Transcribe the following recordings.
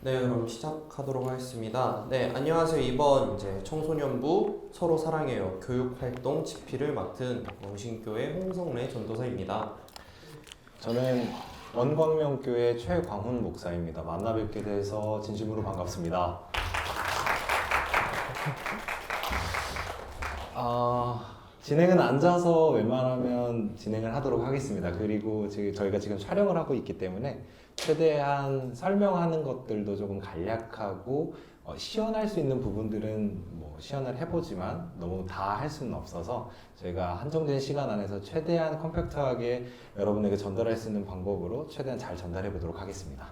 네, 그럼 시작하도록 하겠습니다. 네, 안녕하세요. 이번 청소년부 서로 사랑해요 교육활동 지피를 맡은 영신교회 홍성래 전도사입니다. 저는 원광명교회 최광훈 목사입니다. 만나 뵙게 돼서 진심으로 반갑습니다. 진행은 앉아서 웬만하면 진행을 하도록 하겠습니다. 그리고 저희가 지금 촬영을 하고 있기 때문에 최대한 설명하는 것들도 조금 간략하고 시연할 수 있는 부분들은 시연을 해보지만 너무 다 할 수는 없어서 저희가 한정된 시간 안에서 최대한 컴팩트하게 여러분에게 전달할 수 있는 방법으로 최대한 잘 전달해 보도록 하겠습니다.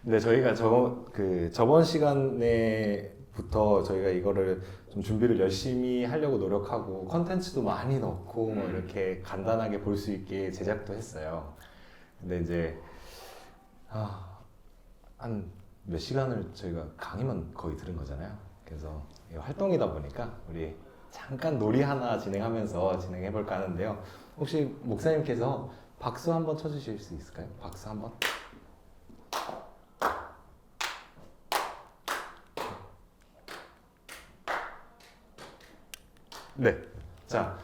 근데 저희가 저번 시간에부터 저희가 이거를 좀 준비를 열심히 하려고 노력하고 컨텐츠도 많이 넣고 이렇게 간단하게 볼 수 있게 제작도 했어요. 근데 이제 한 몇 시간을 저희가 강의만 거의 들은 거잖아요. 그래서 활동이다 보니까 우리 잠깐 놀이 하나 진행하면서 진행해 볼까 하는데요. 혹시 목사님께서 박수 한번 쳐주실 수 있을까요? 박수 한번. 네. 자,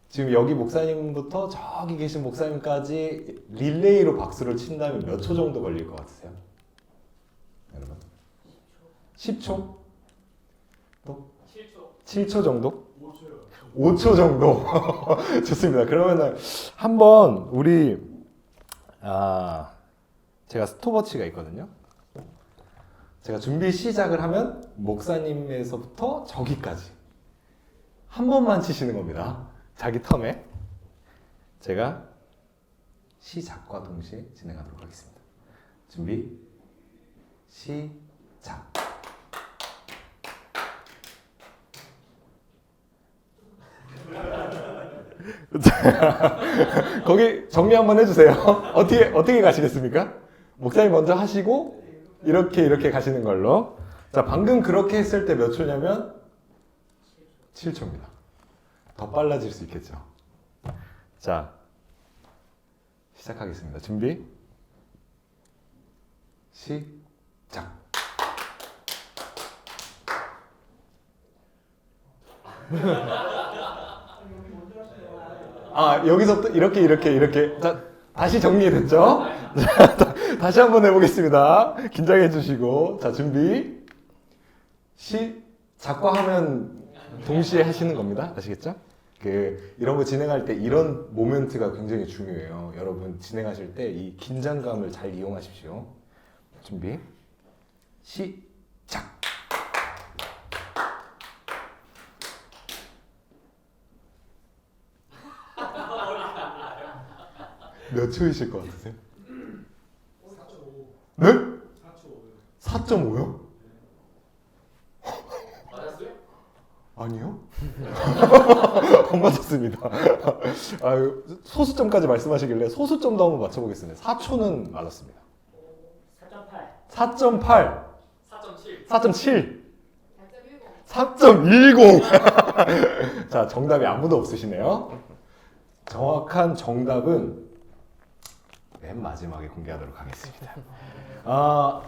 지금 여기 목사님부터 저기 계신 목사님까지 릴레이로 박수를 친다면 몇 초 정도 걸릴 것 같으세요? 여러분? 10초? 또? 7초 정도? 5초 정도. 좋습니다. 그러면은 한번 우리 제가 스톱워치가 있거든요. 제가 준비 시작을 하면 목사님에서부터 저기까지 한 번만 치시는 겁니다. 자기 텀에 제가 시작과 동시에 진행하도록 하겠습니다. 준비 시작. 거기 정리 한번 해주세요. 어떻게 가시겠습니까? 목사님 먼저 하시고 이렇게 가시는 걸로. 자, 방금 그렇게 했을 때 몇 초냐면 7초입니다. 더 빨라질 수 있겠죠. 자, 시작하겠습니다. 준비 시작. 여기서부터 이렇게. 자, 다시 정리됐죠? 자, 다시 한번 해보겠습니다. 긴장해 주시고. 자, 준비. 시작과 하면 동시에 하시는 겁니다. 아시겠죠? 이런 거 진행할 때 이런 모멘트가 굉장히 중요해요. 여러분 진행하실 때 이 긴장감을 잘 이용하십시오. 준비. 시작. 몇 초이실 것 같으세요? 4.5. 네? 4.5요? 맞았어요? 아니요? 안 맞았습니다. 소수점까지 말씀하시길래 소수점도 한번 맞춰보겠습니다. 4초는 맞았습니다. 4.8. 4.8. 4.7. 4.7. 4.10. 자, 정답이 아무도 없으시네요. 정확한 정답은 맨 마지막에 공개하도록 하겠습니다.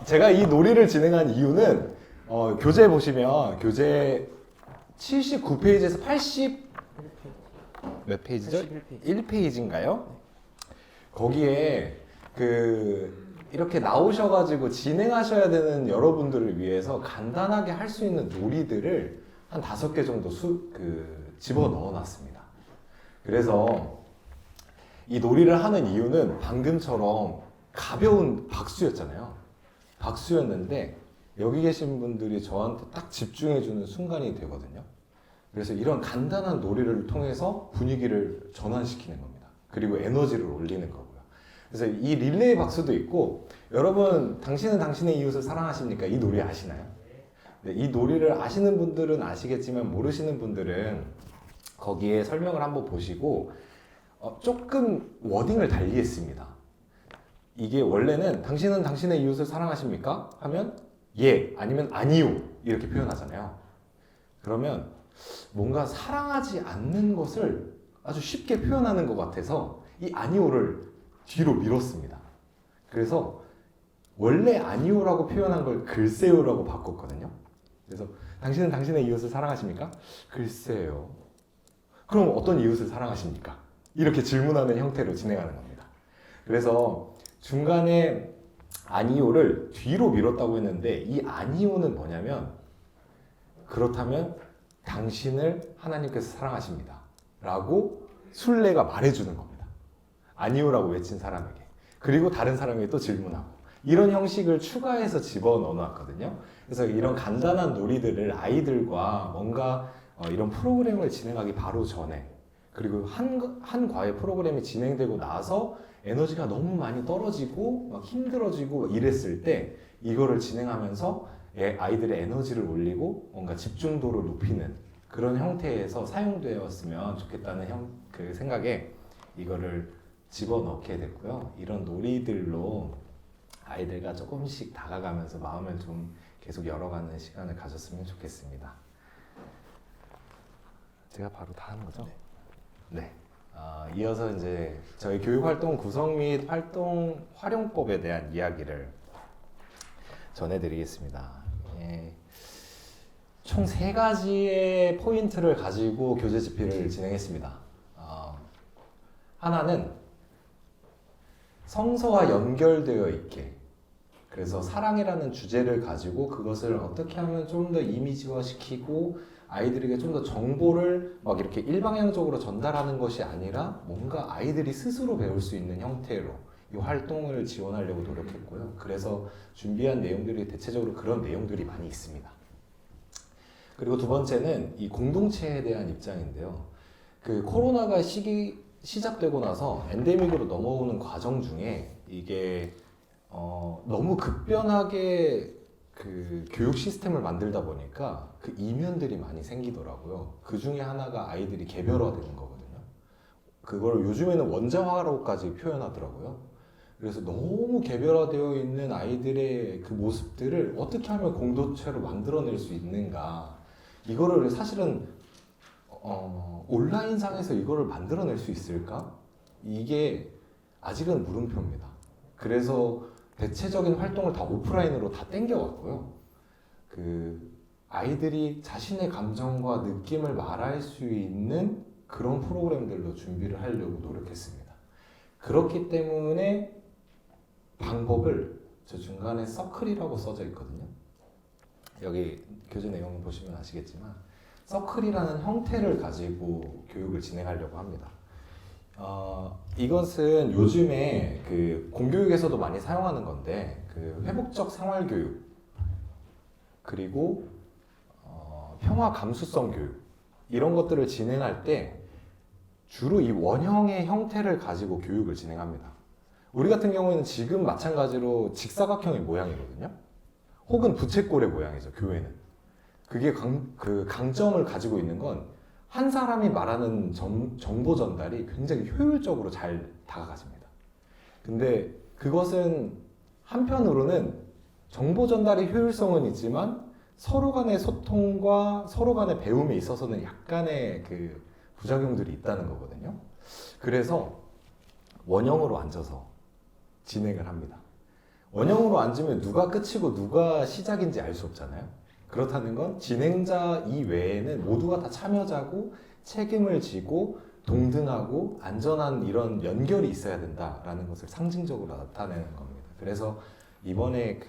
제가 이 놀이를 진행한 이유는 교재 보시면 교재 79페이지에서 80 몇 페이지죠? 1페이지인가요? 거기에 이렇게 나오셔가지고 진행하셔야 되는 여러분들을 위해서 간단하게 할 수 있는 놀이들을 한 5개 정도 집어 넣어놨습니다. 그래서 이 놀이를 하는 이유는 방금처럼 가벼운 박수였잖아요. 박수였는데 여기 계신 분들이 저한테 딱 집중해주는 순간이 되거든요. 그래서 이런 간단한 놀이를 통해서 분위기를 전환시키는 겁니다. 그리고 에너지를 올리는 거고요. 그래서 이 릴레이 박수도 있고, 여러분 당신은 당신의 이웃을 사랑하십니까? 이 놀이 아시나요? 네, 이 놀이를 아시는 분들은 아시겠지만 모르시는 분들은 거기에 설명을 한번 보시고 조금 워딩을 달리 했습니다. 이게 원래는 당신은 당신의 이웃을 사랑하십니까? 하면 예, 아니면 아니요 이렇게 표현하잖아요. 그러면 뭔가 사랑하지 않는 것을 아주 쉽게 표현하는 것 같아서 이 아니오를 뒤로 밀었습니다. 그래서 원래 아니오라고 표현한 걸 글쎄요라고 바꿨거든요. 그래서 당신은 당신의 이웃을 사랑하십니까? 글쎄요. 그럼 어떤 이웃을 사랑하십니까? 이렇게 질문하는 형태로 진행하는 겁니다. 그래서 중간에 아니오를 뒤로 밀었다고 했는데 이 아니오는 뭐냐면 그렇다면 당신을 하나님께서 사랑하십니다. 라고 순례가 말해주는 겁니다. 아니오라고 외친 사람에게. 그리고 다른 사람에게 또 질문하고. 이런 형식을 추가해서 집어넣어 놨거든요. 그래서 이런 간단한 놀이들을 아이들과 뭔가 이런 프로그램을 진행하기 바로 전에 그리고 한 과외 프로그램이 진행되고 나서 에너지가 너무 많이 떨어지고 막 힘들어지고 이랬을 때 이거를 진행하면서 아이들의 에너지를 올리고 뭔가 집중도를 높이는 그런 형태에서 사용되었으면 좋겠다는 그 생각에 이거를 집어넣게 됐고요. 이런 놀이들로 아이들과 조금씩 다가가면서 마음을 좀 계속 열어가는 시간을 가졌으면 좋겠습니다. 제가 바로 다 하는 거죠? 네. 이어서 이제 저희 교육활동 구성 및 활동 활용법에 대한 이야기를 전해드리겠습니다. 총 3가지의 포인트를 가지고 교재 집필을 진행했습니다. 하나는 성서와 연결되어 있게, 그래서 사랑이라는 주제를 가지고 그것을 어떻게 하면 좀 더 이미지화시키고 아이들에게 좀 더 정보를 막 이렇게 일방향적으로 전달하는 것이 아니라 뭔가 아이들이 스스로 배울 수 있는 형태로 이 활동을 지원하려고 노력했고요. 그래서 준비한 내용들이 대체적으로 그런 내용들이 많이 있습니다. 그리고 두 번째는 이 공동체에 대한 입장인데요. 그 코로나가 시작되고 나서 엔데믹으로 넘어오는 과정 중에 이게 너무 급변하게 그 교육 시스템을 만들다 보니까 그 이면들이 많이 생기더라고요. 그 중에 하나가 아이들이 개별화되는 거거든요. 그걸 요즘에는 원자화로까지 표현하더라고요. 그래서 너무 개별화되어 있는 아이들의 그 모습들을 어떻게 하면 공동체로 만들어낼 수 있는가. 이거를 사실은 온라인상에서 이거를 만들어낼 수 있을까? 이게 아직은 물음표입니다. 그래서 대체적인 활동을 다 오프라인으로 다 땡겨왔고요. 그 아이들이 자신의 감정과 느낌을 말할 수 있는 그런 프로그램들로 준비를 하려고 노력했습니다. 그렇기 때문에 방법을 저 중간에 서클이라고 써져 있거든요. 여기 교재 내용 보시면 아시겠지만 서클이라는 형태를 가지고 교육을 진행하려고 합니다. 이것은 요즘에 그 공교육에서도 많이 사용하는 건데 그 회복적 생활교육 그리고 평화 감수성 교육 이런 것들을 진행할 때 주로 이 원형의 형태를 가지고 교육을 진행합니다. 우리 같은 경우에는 지금 마찬가지로 직사각형의 모양이거든요. 혹은 부채꼴의 모양이죠. 교회는 그게 강점을 가지고 있는 건 한 사람이 말하는 정보 전달이 굉장히 효율적으로 잘 다가가집니다. 근데 그것은 한편으로는 정보 전달의 효율성은 있지만 서로 간의 소통과 서로 간의 배움에 있어서는 약간의 그 부작용들이 있다는 거거든요. 그래서 원형으로 앉아서 진행을 합니다. 원형으로 앉으면 누가 끝이고 누가 시작인지 알 수 없잖아요. 그렇다는 건 진행자 이외에는 모두가 다 참여자고 책임을 지고 동등하고 안전한 이런 연결이 있어야 된다라는 것을 상징적으로 나타내는 겁니다. 그래서 이번에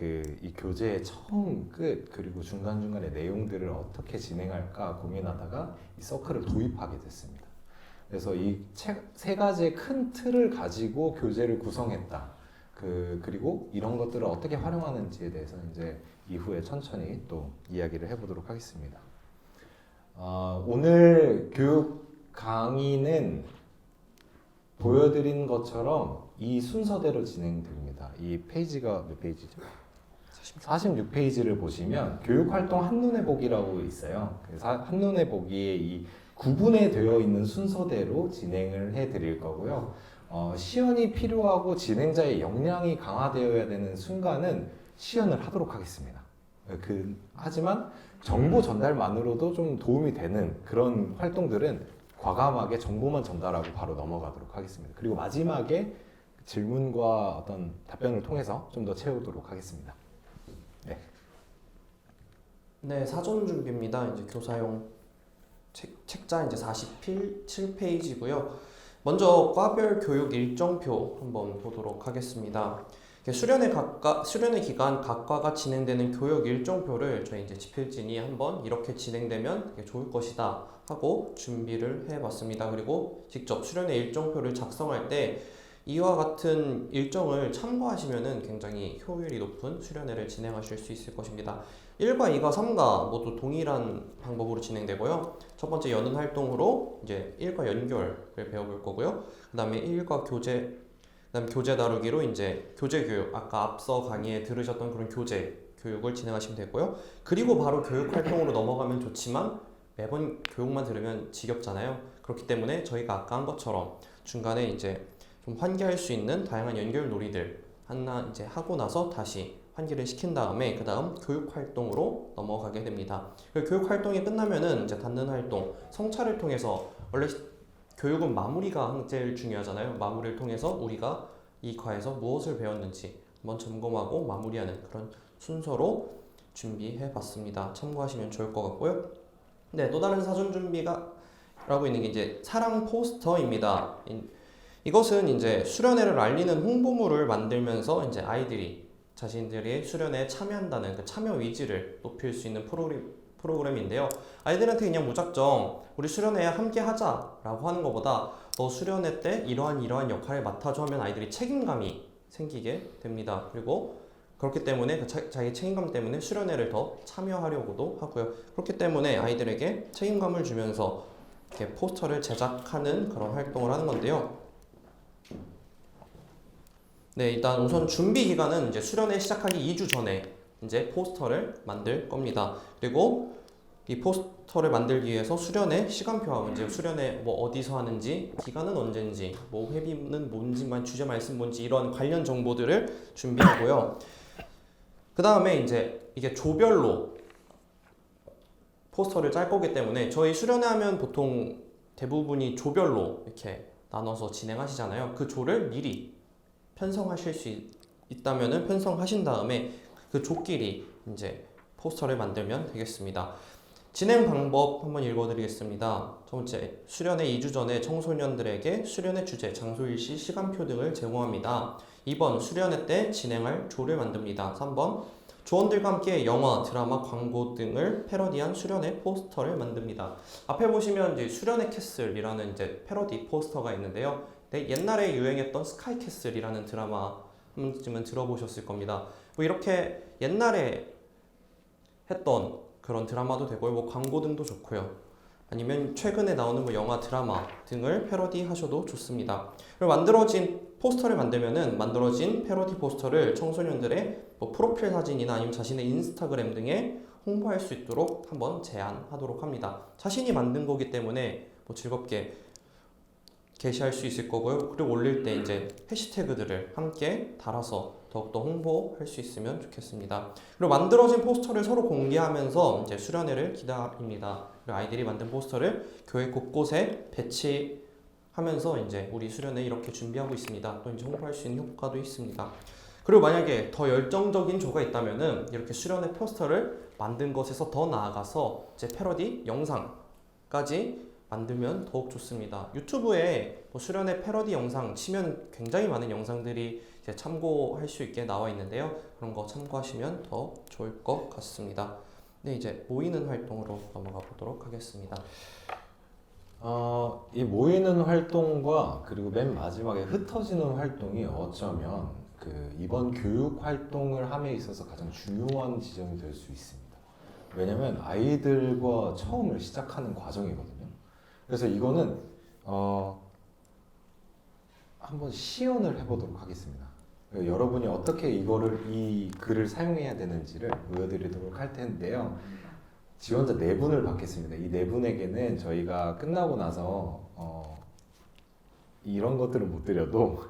이 교재의 처음 끝 그리고 중간중간의 내용들을 어떻게 진행할까 고민하다가 이 서클을 도입하게 됐습니다. 그래서 이 3가지의 큰 틀을 가지고 교재를 구성했다. 그리고 이런 것들을 어떻게 활용하는지에 대해서는 이제 이후에 천천히 또 이야기를 해보도록 하겠습니다. 오늘 교육 강의는 보여드린 것처럼 이 순서대로 진행됩니다. 이 페이지가 몇 페이지죠? 46페이지를 보시면 교육활동 한눈에 보기라고 있어요. 그래서 한눈에 보기에 이 구분에 되어 있는 순서대로 진행을 해드릴 거고요. 시연이 필요하고 진행자의 역량이 강화되어야 되는 순간은 시연을 하도록 하겠습니다. 하지만 정보 전달만으로도 좀 도움이 되는 그런 활동들은 과감하게 정보만 전달하고 바로 넘어가도록 하겠습니다. 그리고 마지막에 질문과 어떤 답변을 통해서 좀 더 채우도록 하겠습니다. 네. 네, 사전 준비입니다. 이제 교사용 책자 이제 47페이지고요. 먼저 과별 교육 일정표 한번 보도록 하겠습니다. 수련회 기간 각 과가 진행되는 교육 일정표를 저희 이제 집필진이 한번 이렇게 진행되면 되게 좋을 것이다 하고 준비를 해봤습니다. 그리고 직접 수련회 일정표를 작성할 때 이와 같은 일정을 참고하시면은 굉장히 효율이 높은 수련회를 진행하실 수 있을 것입니다. 1과 2과 3과 모두 동일한 방법으로 진행되고요. 첫 번째 여는 활동으로 이제 1과 연결을 배워볼 거고요. 그 다음에 1과 교재, 그 다음에 교재 다루기로 이제 교재 교육, 아까 앞서 강의에 들으셨던 그런 교재 교육을 진행하시면 되고요. 그리고 바로 교육 활동으로 넘어가면 좋지만 매번 교육만 들으면 지겹잖아요. 그렇기 때문에 저희가 아까 한 것처럼 중간에 이제 좀 환기할 수 있는 다양한 연결 놀이들 하나 이제 하고 나서 다시 환기를 시킨 다음에 그 다음 교육 활동으로 넘어가게 됩니다. 교육 활동이 끝나면은 이제 닫는 활동, 성찰을 통해서 원래 교육은 마무리가 제일 중요하잖아요. 마무리를 통해서 우리가 이 과에서 무엇을 배웠는지 한번 점검하고 마무리하는 그런 순서로 준비해 봤습니다. 참고하시면 좋을 것 같고요. 네, 또 다른 사전 준비가 라고 있는 게 이제 사랑 포스터입니다. 이것은 이제 수련회를 알리는 홍보물을 만들면서 이제 아이들이 자신들이 수련회에 참여한다는 그 참여 의지를 높일 수 있는 프로그램인데요. 아이들한테 그냥 무작정 우리 수련회에 함께 하자라고 하는 것보다 너 수련회 때 이러한 역할을 맡아줘 하면 아이들이 책임감이 생기게 됩니다. 그리고 그렇기 때문에 자기 책임감 때문에 수련회를 더 참여하려고도 하고요. 그렇기 때문에 아이들에게 책임감을 주면서 이렇게 포스터를 제작하는 그런 활동을 하는 건데요. 네, 일단 우선 준비 기간은 이제 수련회 시작하기 2주 전에 이제 포스터를 만들 겁니다. 그리고 이 포스터를 만들기 위해서 수련회 시간표하고 이제 수련회 뭐 어디서 하는지, 기간은 언젠지, 뭐 회비는 뭔지만 주제 말씀 뭔지 이런 관련 정보들을 준비하고요. 그 다음에 이제 이게 조별로 포스터를 짤 거기 때문에 저희 수련회 하면 보통 대부분이 조별로 이렇게 나눠서 진행하시잖아요. 그 조를 미리 편성하실 수 있다면은 편성하신 다음에 그 조끼리 이제 포스터를 만들면 되겠습니다. 진행 방법 한번 읽어드리겠습니다. 첫 번째, 수련회 2주 전에 청소년들에게 수련회 주제, 장소 일시, 시간표 등을 제공합니다. 2번, 수련회 때 진행할 조를 만듭니다. 3번, 조원들과 함께 영화, 드라마, 광고 등을 패러디한 수련회 포스터를 만듭니다. 앞에 보시면 이제 수련회 캐슬이라는 이제 패러디 포스터가 있는데요. 네, 옛날에 유행했던 스카이 캐슬이라는 드라마 한 번쯤은 들어보셨을 겁니다. 뭐 이렇게 옛날에 했던 그런 드라마도 되고요. 뭐 광고 등도 좋고요. 아니면 최근에 나오는 뭐 영화, 드라마 등을 패러디 하셔도 좋습니다. 그리고 만들어진 포스터를 만들면은 만들어진 패러디 포스터를 청소년들의 뭐 프로필 사진이나 아니면 자신의 인스타그램 등에 홍보할 수 있도록 한번 제안하도록 합니다. 자신이 만든 거기 때문에 뭐 즐겁게 게시할 수 있을 거고요. 그리고 올릴 때 이제 해시태그들을 함께 달아서 더욱더 홍보할 수 있으면 좋겠습니다. 그리고 만들어진 포스터를 서로 공개하면서 이제 수련회를 기다립니다. 그리고 아이들이 만든 포스터를 교회 곳곳에 배치하면서 이제 우리 수련회 이렇게 준비하고 있습니다. 또 이제 홍보할 수 있는 효과도 있습니다. 그리고 만약에 더 열정적인 조가 있다면은 이렇게 수련회 포스터를 만든 것에서 더 나아가서 이제 패러디 영상까지 만들면 더욱 좋습니다. 유튜브에 뭐 수련회 패러디 영상 치면 굉장히 많은 영상들이 이제 참고할 수 있게 나와 있는데요. 그런 거 참고하시면 더 좋을 것 같습니다. 네, 이제 모이는 활동으로 넘어가 보도록 하겠습니다. 이 모이는 활동과 그리고 맨 마지막에 흩어지는 활동이 어쩌면 그 이번 교육 활동을 함에 있어서 가장 중요한 지점이 될 수 있습니다. 왜냐면 아이들과 처음을 시작하는 과정이거든요. 그래서 이거는 한번 시연을 해보도록 하겠습니다. 여러분이 어떻게 이 글을 사용해야 되는지를 보여드리도록 할 텐데요. 지원자 4분을 받겠습니다. 이 4분에게는 저희가 끝나고 나서 이런 것들은 못 드려도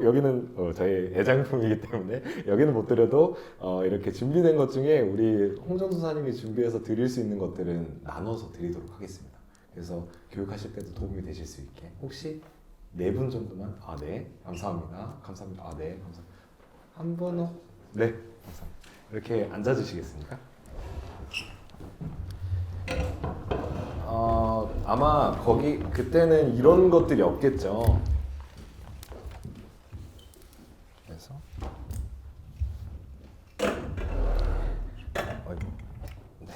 여기는 저희 애장품이기 때문에 여기는 못 드려도 이렇게 준비된 것 중에 우리 홍전도사님이 준비해서 드릴 수 있는 것들은 나눠서 드리도록 하겠습니다. 그래서 교육하실 때도 도움이 되실 수 있게 혹시 네 분 정도만. 아, 네. 감사합니다. 감사합니다. 아, 네. 감사합니다. 한 분은 네. 감사합니다. 이렇게 앉아 주시겠습니까? 아마 거기 그때는 이런 것들이 없겠죠. 그래서 어이구. 네.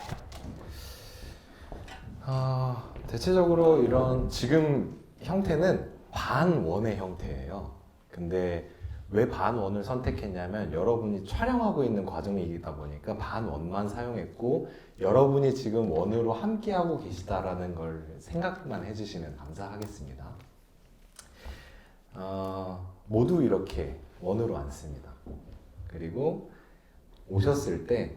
대체적으로 이런 지금 형태는 반원의 형태예요. 근데 왜 반원을 선택했냐면 여러분이 촬영하고 있는 과정이다 보니까 반원만 사용했고 여러분이 지금 원으로 함께하고 계시다라는 걸 생각만 해주시면 감사하겠습니다. 모두 이렇게 원으로 앉습니다. 그리고 오셨을 때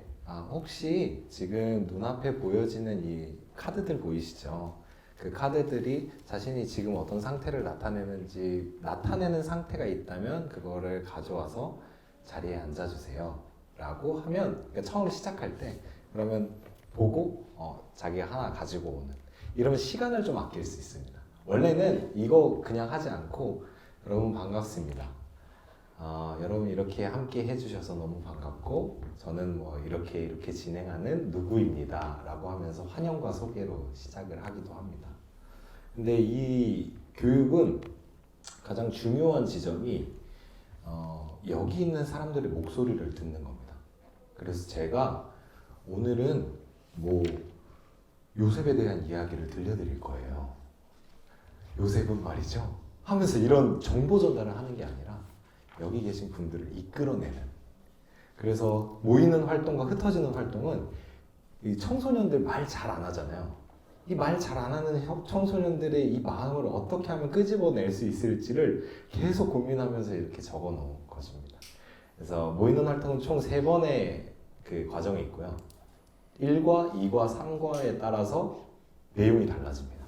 혹시 지금 눈앞에 보여지는 이 카드들 보이시죠? 그 카드들이 자신이 지금 어떤 상태를 나타내는 상태가 있다면 그거를 가져와서 자리에 앉아주세요 라고 하면, 그러니까 처음 시작할 때 그러면 보고 자기가 하나 가지고 오는, 이러면 시간을 좀 아낄 수 있습니다. 원래는 이거 그냥 하지 않고 여러분 반갑습니다, 여러분 이렇게 함께 해주셔서 너무 반갑고 저는 뭐 이렇게 진행하는 누구입니다 라고 하면서 환영과 소개로 시작을 하기도 합니다. 근데 이 교육은 가장 중요한 지점이 여기 있는 사람들의 목소리를 듣는 겁니다. 그래서 제가 오늘은 뭐 요셉에 대한 이야기를 들려드릴 거예요. 요셉은 말이죠 하면서 이런 정보 전달을 하는 게 아니라 여기 계신 분들을 이끌어내는, 그래서 모이는 활동과 흩어지는 활동은 이 청소년들 말 잘 안 하잖아요. 이 말 잘 안 하는 청소년들의 이 마음을 어떻게 하면 끄집어낼 수 있을지를 계속 고민하면서 이렇게 적어 놓은 것입니다. 그래서 모이는 활동은 총 3번의 그 과정이 있고요. 1과 2과 3과에 따라서 내용이 달라집니다.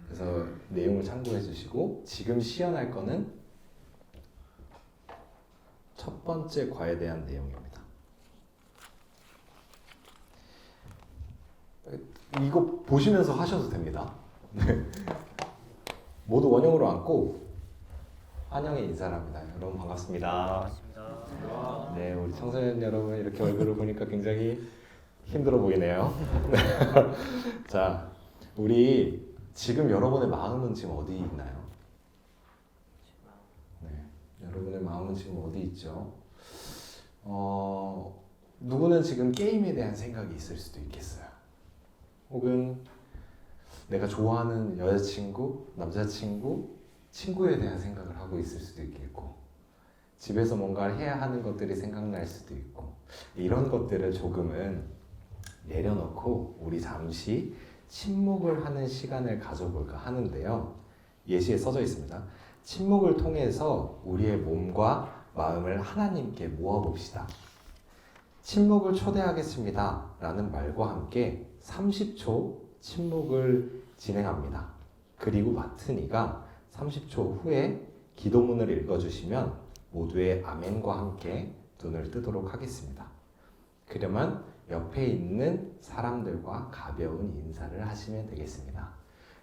그래서 내용을 참고해 주시고 지금 시연할 거는 첫 번째 과에 대한 내용입니다. 이거 보시면서 하셔도 됩니다. 네. 모두 원형으로 앉고 환영의 인사를 합니다. 여러분 반갑습니다. 네, 우리 청소년 여러분 이렇게 얼굴을 보니까 굉장히 힘들어 보이네요. 자, 우리 지금 여러분의 마음은 지금 어디 있나요? 네, 여러분의 마음은 지금 어디 있죠? 누구는 지금 게임에 대한 생각이 있을 수도 있겠어요. 혹은 내가 좋아하는 여자친구, 남자친구, 친구에 대한 생각을 하고 있을 수도 있겠고, 집에서 뭔가를 해야 하는 것들이 생각날 수도 있고, 이런 것들을 조금은 내려놓고 우리 잠시 침묵을 하는 시간을 가져볼까 하는데요. 예시에 써져 있습니다. 침묵을 통해서 우리의 몸과 마음을 하나님께 모아봅시다. 침묵을 초대하겠습니다 라는 말과 함께 30초 침묵을 진행합니다. 그리고 마트니가 30초 후에 기도문을 읽어주시면 모두의 아멘과 함께 눈을 뜨도록 하겠습니다. 그러면 옆에 있는 사람들과 가벼운 인사를 하시면 되겠습니다.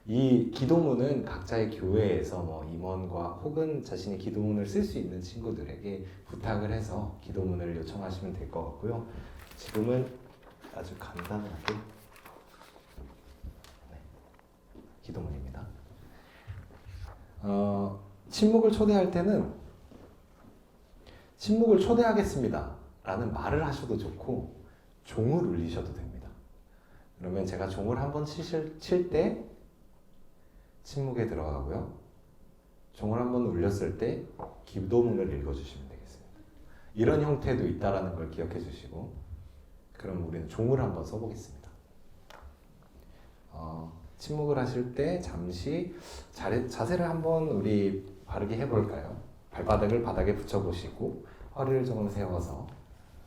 이 기도문은 각자의 교회에서 뭐 임원과 혹은 자신의 기도문을 쓸 수 있는 친구들에게 부탁을 해서 기도문을 요청하시면 될 것 같고요. 지금은 아주 간단하게 기도문입니다. 침묵을 초대할 때는 침묵을 초대하겠습니다 라는 말을 하셔도 좋고 종을 울리셔도 됩니다. 그러면 제가 종을 한번 칠 때 침묵에 들어가고요. 종을 한번 울렸을 때 기도문을 읽어주시면 되겠습니다. 이런 형태도 있다는 걸 기억해 주시고, 그럼 우리는 종을 한번 써보겠습니다. 침묵을 하실 때 잠시 자세를 한번 우리 바르게 해볼까요? 발바닥을 바닥에 붙여보시고 허리를 조금 세워서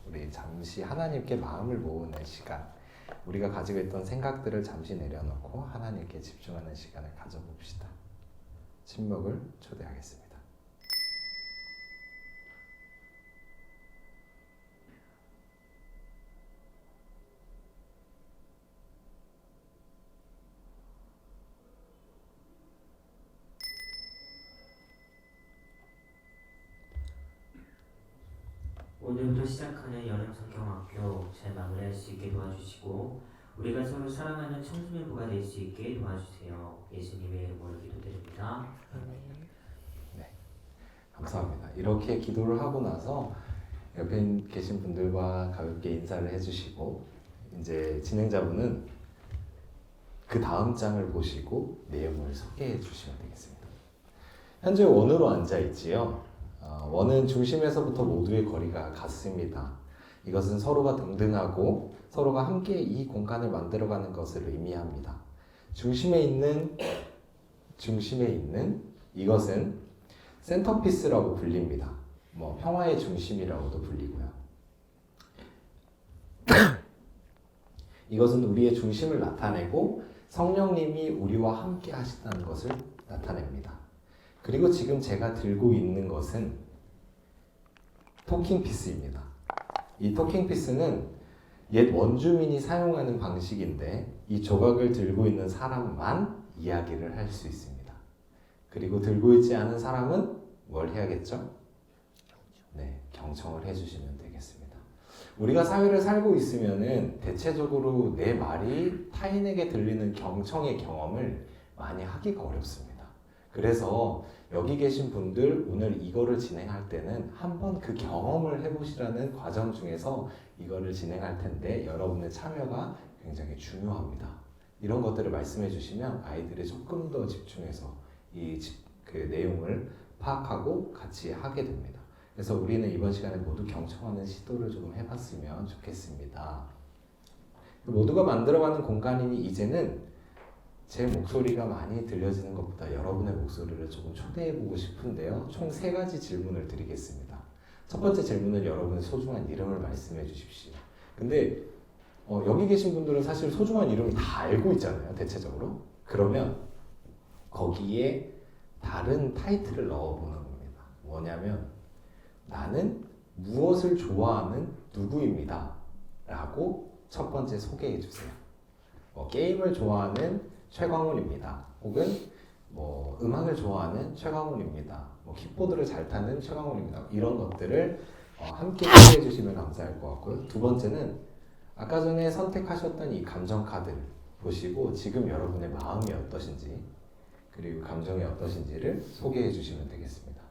우리 잠시 하나님께 마음을 모으는 시간, 우리가 가지고 있던 생각들을 잠시 내려놓고 하나님께 집중하는 시간을 가져봅시다. 침묵을 초대하겠습니다. 오늘부터 시작하는 여름성경학교 잘 마무리할 수 있게 도와주시고 우리가 서로 사랑하는 청소년부가 될 수 있게 도와주세요. 예수님의 이름으로 기도드립니다. 감사합니다. 이렇게 기도를 하고 나서 옆에 계신 분들과 가볍게 인사를 해주시고 이제 진행자분은 그 다음 장을 보시고 내용을 소개해 주시면 되겠습니다. 현재 원으로 앉아 있지요. 원은 중심에서부터 모두의 거리가 같습니다. 이것은 서로가 동등하고 서로가 함께 이 공간을 만들어가는 것을 의미합니다. 중심에 있는 이것은 센터피스라고 불립니다. 평화의 중심이라고도 불리고요. 이것은 우리의 중심을 나타내고 성령님이 우리와 함께 하신다는 것을 나타냅니다. 그리고 지금 제가 들고 있는 것은 토킹피스입니다. 이 토킹피스는 옛 원주민이 사용하는 방식인데 이 조각을 들고 있는 사람만 이야기를 할 수 있습니다. 그리고 들고 있지 않은 사람은 뭘 해야겠죠? 네, 경청을 해주시면 되겠습니다. 우리가 사회를 살고 있으면은 대체적으로 내 말이 타인에게 들리는 경청의 경험을 많이 하기가 어렵습니다. 그래서 여기 계신 분들 오늘 이거를 진행할 때는 한번 그 경험을 해보시라는 과정 중에서 이거를 진행할 텐데 여러분의 참여가 굉장히 중요합니다. 이런 것들을 말씀해 주시면 아이들이 조금 더 집중해서 그 내용을 파악하고 같이 하게 됩니다. 그래서 우리는 이번 시간에 모두 경청하는 시도를 조금 해봤으면 좋겠습니다. 모두가 만들어가는 공간이니 이제는 제 목소리가 많이 들려지는 것보다 여러분의 목소리를 조금 초대해보고 싶은데요. 총 3가지 질문을 드리겠습니다. 첫 번째 질문은 여러분의 소중한 이름을 말씀해 주십시오. 근데 여기 계신 분들은 사실 소중한 이름을 다 알고 있잖아요. 대체적으로. 그러면 거기에 다른 타이틀을 넣어보는 겁니다. 뭐냐면 나는 무엇을 좋아하는 누구입니다. 라고 첫 번째 소개해 주세요. 게임을 좋아하는 최광훈입니다. 혹은 음악을 좋아하는 최광훈입니다. 키보드를 잘 타는 최광훈입니다. 이런 것들을 함께 소개해 주시면 감사할 것 같고요. 두 번째는 아까 전에 선택하셨던 이 감정 카드를 보시고 지금 여러분의 마음이 어떠신지 그리고 감정이 어떠신지를 소개해 주시면 되겠습니다.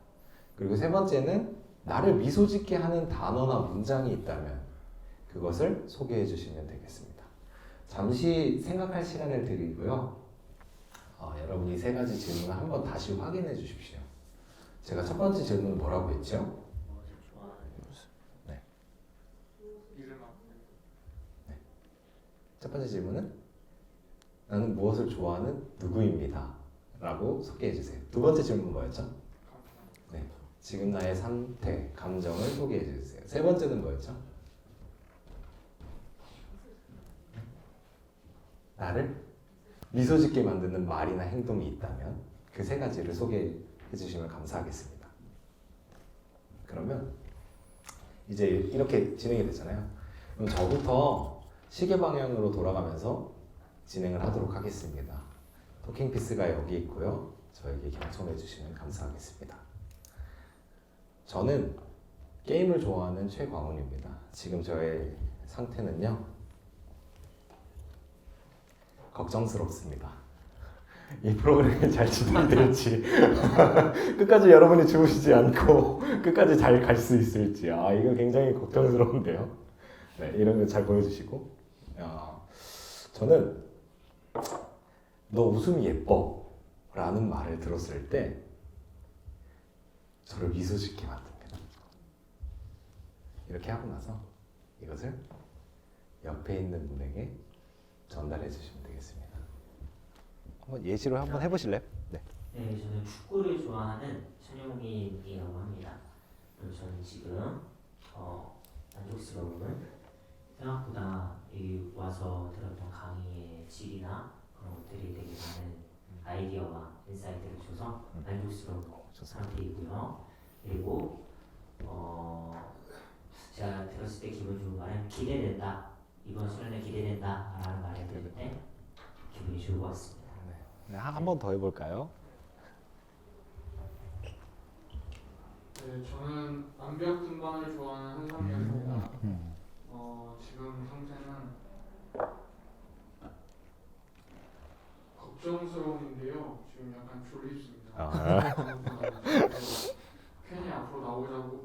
그리고 세 번째는 나를 미소 짓게 하는 단어나 문장이 있다면 그것을 소개해 주시면 되겠습니다. 잠시 생각할 시간을 드리고요. 여러분이 3가지 질문을 한번 다시 확인해 주십시오. 제가 첫 번째 질문은 뭐라고 했죠? 네. 첫 번째 질문은 나는 무엇을 좋아하는 누구입니다. 라고 소개해 주세요. 두 번째 질문은 뭐였죠? 네. 지금 나의 상태, 감정을 소개해 주세요. 세 번째는 뭐였죠? 나를 미소 짓게 만드는 말이나 행동이 있다면 그 3가지를 소개해 주시면 감사하겠습니다. 그러면 이제 이렇게 진행이 되잖아요. 그럼 저부터 시계 방향으로 돌아가면서 진행을 하도록 하겠습니다. 토킹피스가 여기 있고요. 저에게 경청해 주시면 감사하겠습니다. 저는 게임을 좋아하는 최광훈입니다. 지금 저의 상태는요. 걱정스럽습니다. 이 프로그램이 잘 진행될지 끝까지 여러분이 주무시지 않고 끝까지 잘 갈 수 있을지 이거 굉장히 걱정스러운데요. 네, 이런 거 잘 보여주시고 저는 너 웃음이 예뻐 라는 말을 들었을 때 저를 미소 짓게 만듭니다. 이렇게 하고 나서 이것을 옆에 있는 분에게 전달해 주시면 되겠습니다. 한번 예시로 한번 해보실래요? 네. 네, 저는 축구를 좋아하는 천용민이라고 합니다. 그리고 저는 지금 만족스러움은 생각보다 와서 들었던 강의의 질이나 그런 것들이 되게 많은 아이디어와 인사이트를 줘서 만족스러운 상태이고요. 그리고 제가 들었을 때 기분 좋은 말은 기대된다. 이번 수련회 기대된다 라는 말을 들을 때 기분이 좋을 것 같습니다. 네, 한 번 더 해볼까요? 네, 저는 암벽 등반을 좋아하는 한상현입니다. 지금 상태는 걱정스러운데요. 지금 약간 졸립습니다. 괜히 앞으로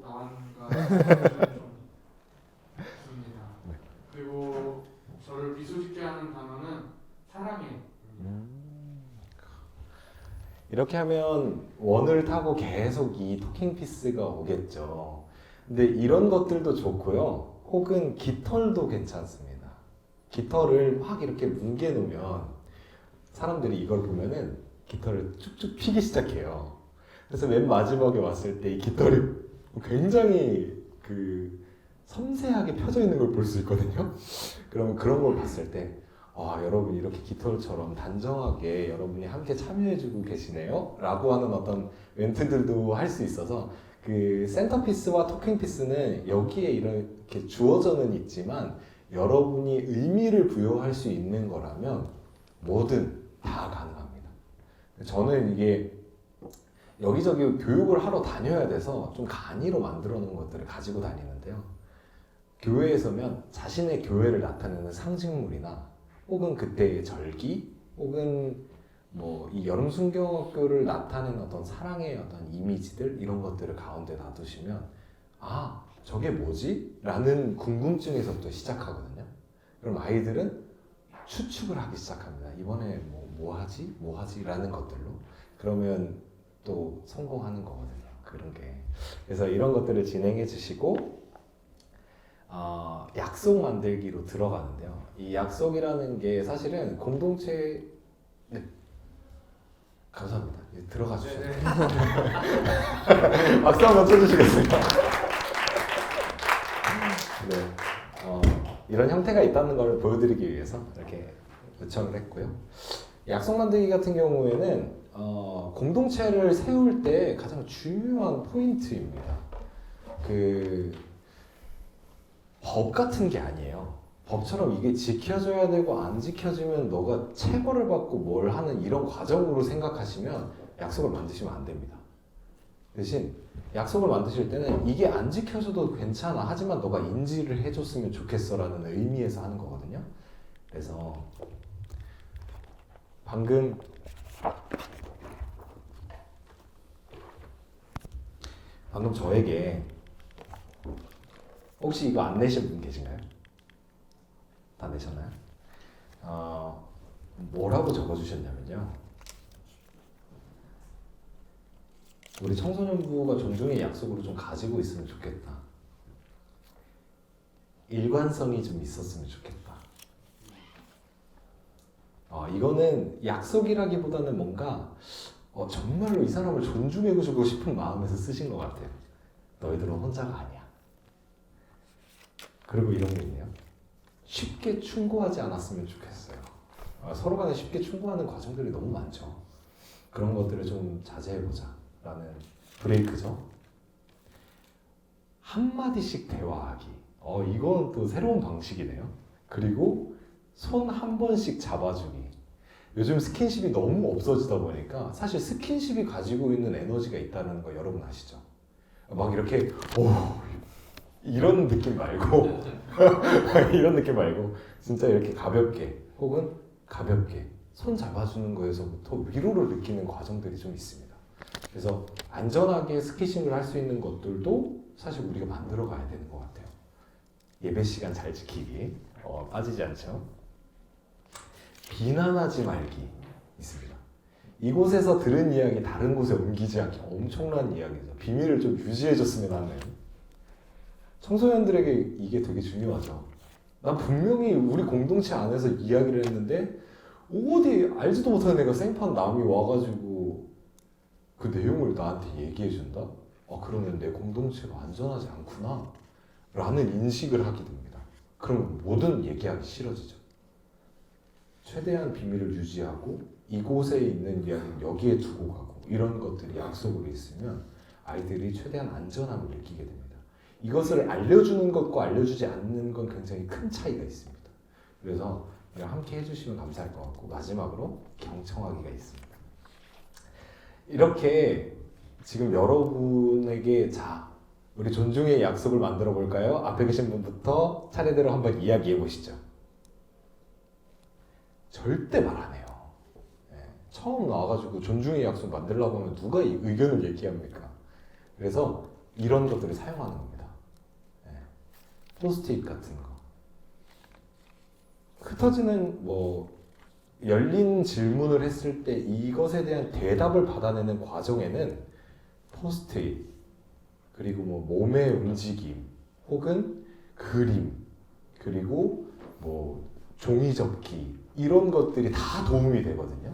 나오는가 생각이 좀 듭니다. 그리고 저를 미소 짓게 하는 단어는 사랑해. 이렇게 하면 원을 타고 계속 이 토킹 피스가 오겠죠. 근데 이런 것들도 좋고요. 혹은 깃털도 괜찮습니다. 깃털을 확 이렇게 뭉개 놓으면 사람들이 이걸 보면은 깃털을 쭉쭉 피기 시작해요. 그래서 맨 마지막에 왔을 때 이 깃털이 굉장히 그 섬세하게 펴져 있는 걸 볼 수 있거든요. 그러면 그런 걸 봤을 때 여러분이 이렇게 깃털처럼 단정하게 여러분이 함께 참여해주고 계시네요 라고 하는 어떤 멘트들도 할 수 있어서 그 센터피스와 토킹피스는 여기에 이렇게 주어져는 있지만 여러분이 의미를 부여할 수 있는 거라면 뭐든 다 가능합니다. 저는 이게 여기저기 교육을 하러 다녀야 돼서 좀 간이로 만들어 놓은 것들을 가지고 다니는데요. 교회에 서면 자신의 교회를 나타내는 상징물이나 혹은 그때의 절기, 혹은 뭐 이 여름 순경학교를 나타내는 어떤 사랑의 어떤 이미지들 이런 것들을 가운데 놔두시면 저게 뭐지? 라는 궁금증에서부터 시작하거든요. 그럼 아이들은 추측을 하기 시작합니다. 이번에 뭐 하지? 뭐 하지? 라는 것들로. 그러면 또 성공하는 거거든요. 그런 게. 그래서 이런 것들을 진행해 주시고 약속 만들기로 들어가는데요. 이 약속이라는 게 사실은 공동체 감사합니다. 들어가 주세요. 박수 한번 쳐주시겠어요? 이런 형태가 있다는 걸 보여드리기 위해서 이렇게 요청을 했고요. 약속 만들기 같은 경우에는 공동체를 세울 때 가장 중요한 포인트입니다. 법 같은 게 아니에요. 법처럼 이게 지켜져야 되고 안 지켜지면 너가 체벌을 받고 뭘 하는 이런 과정으로 생각하시면 약속을 만드시면 안 됩니다. 대신 약속을 만드실 때는 이게 안 지켜져도 괜찮아. 하지만 너가 인지를 해줬으면 좋겠어 라는 의미에서 하는 거거든요. 그래서 방금 저에게 혹시 이거 안 내신 분 계신가요? 다 내셨나요? 뭐라고 적어주셨냐면요. 우리 청소년부가 종종의 약속으로 좀 가지고 있으면 좋겠다. 일관성이 좀 있었으면 좋겠다. 이거는 약속이라기보다는 뭔가 정말로 이 사람을 존중해주고 싶은 마음에서 쓰신 것 같아요. 너희들은 혼자가 아니야. 그리고 이런 게 있네요. 쉽게 충고하지 않았으면 좋겠어요. 서로 간에 쉽게 충고하는 과정들이 너무 많죠. 그런 것들을 좀 자제해보자 라는 브레이크죠. 한마디씩 대화하기. 이건 또 새로운 방식이네요. 그리고 손 한 번씩 잡아주기. 요즘 스킨십이 너무 없어지다 보니까 사실 스킨십이 가지고 있는 에너지가 있다는 거 여러분 아시죠? 막 이렇게 이런 느낌 말고 이런 느낌 말고 진짜 이렇게 가볍게 혹은 가볍게 손 잡아주는 거에서부터 위로를 느끼는 과정들이 좀 있습니다. 그래서 안전하게 스킨십을 할 수 있는 것들도 사실 우리가 만들어 가야 되는 것 같아요. 예배 시간 잘 지키기 빠지지 않죠. 비난하지 말기 있습니다. 이곳에서 들은 이야기 다른 곳에 옮기지 않기 엄청난 이야기죠. 비밀을 좀 유지해줬으면 하는. 청소년들에게 이게 되게 중요하죠. 난 분명히 우리 공동체 안에서 이야기를 했는데 어디 알지도 못하는 애가 생판 남이 와가지고 그 내용을 나한테 얘기해준다? 그러면 내 공동체가 안전하지 않구나 라는 인식을 하게 됩니다. 그러면 뭐든 얘기하기 싫어지죠. 최대한 비밀을 유지하고 이곳에 있는 이야기는 여기에 두고 가고 이런 것들이 약속으로 있으면 아이들이 최대한 안전함을 느끼게 됩니다. 이것을 알려주는 것과 알려주지 않는 건 굉장히 큰 차이가 있습니다. 그래서 함께 해주시면 감사할 것 같고 마지막으로 경청하기가 있습니다. 이렇게 지금 여러분에게 자, 우리 존중의 약속을 만들어 볼까요? 앞에 계신 분부터 차례대로 한번 이야기해 보시죠. 절대 말 안 해요. 예, 처음 나와가지고 존중의 약속 만들려고 하면 누가 이 의견을 얘기합니까? 그래서 이런 것들을 사용하는 겁니다. 예, 포스트잇 같은 거. 흩어지는 뭐 열린 질문을 했을 때 이것에 대한 대답을 받아내는 과정에는 포스트잇 그리고 뭐 몸의 움직임 혹은 그림 그리고 뭐 종이 접기 이런 것들이 다 도움이 되거든요.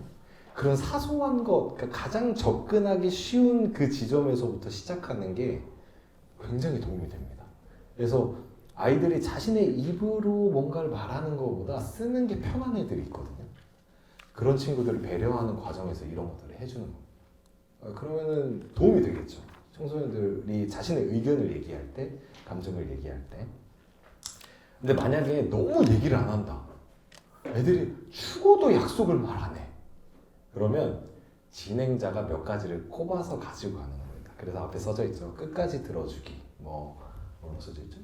그런 사소한 것, 그러니까 가장 접근하기 쉬운 그 지점에서부터 시작하는 게 굉장히 도움이 됩니다. 그래서 아이들이 자신의 입으로 뭔가를 말하는 것보다 쓰는 게 편한 애들이 있거든요. 그런 친구들을 배려하는 과정에서 이런 것들을 해주는 겁니다. 그러면은 도움이 되겠죠. 청소년들이 자신의 의견을 얘기할 때, 감정을 얘기할 때. 근데 만약에 너무 얘기를 안 한다. 애들이 죽어도 약속을 말 안 해. 그러면 진행자가 몇 가지를 꼽아서 가지고 가는 겁니다. 그래서 앞에 써져 있죠. 끝까지 들어주기. 뭐로 써져 있죠?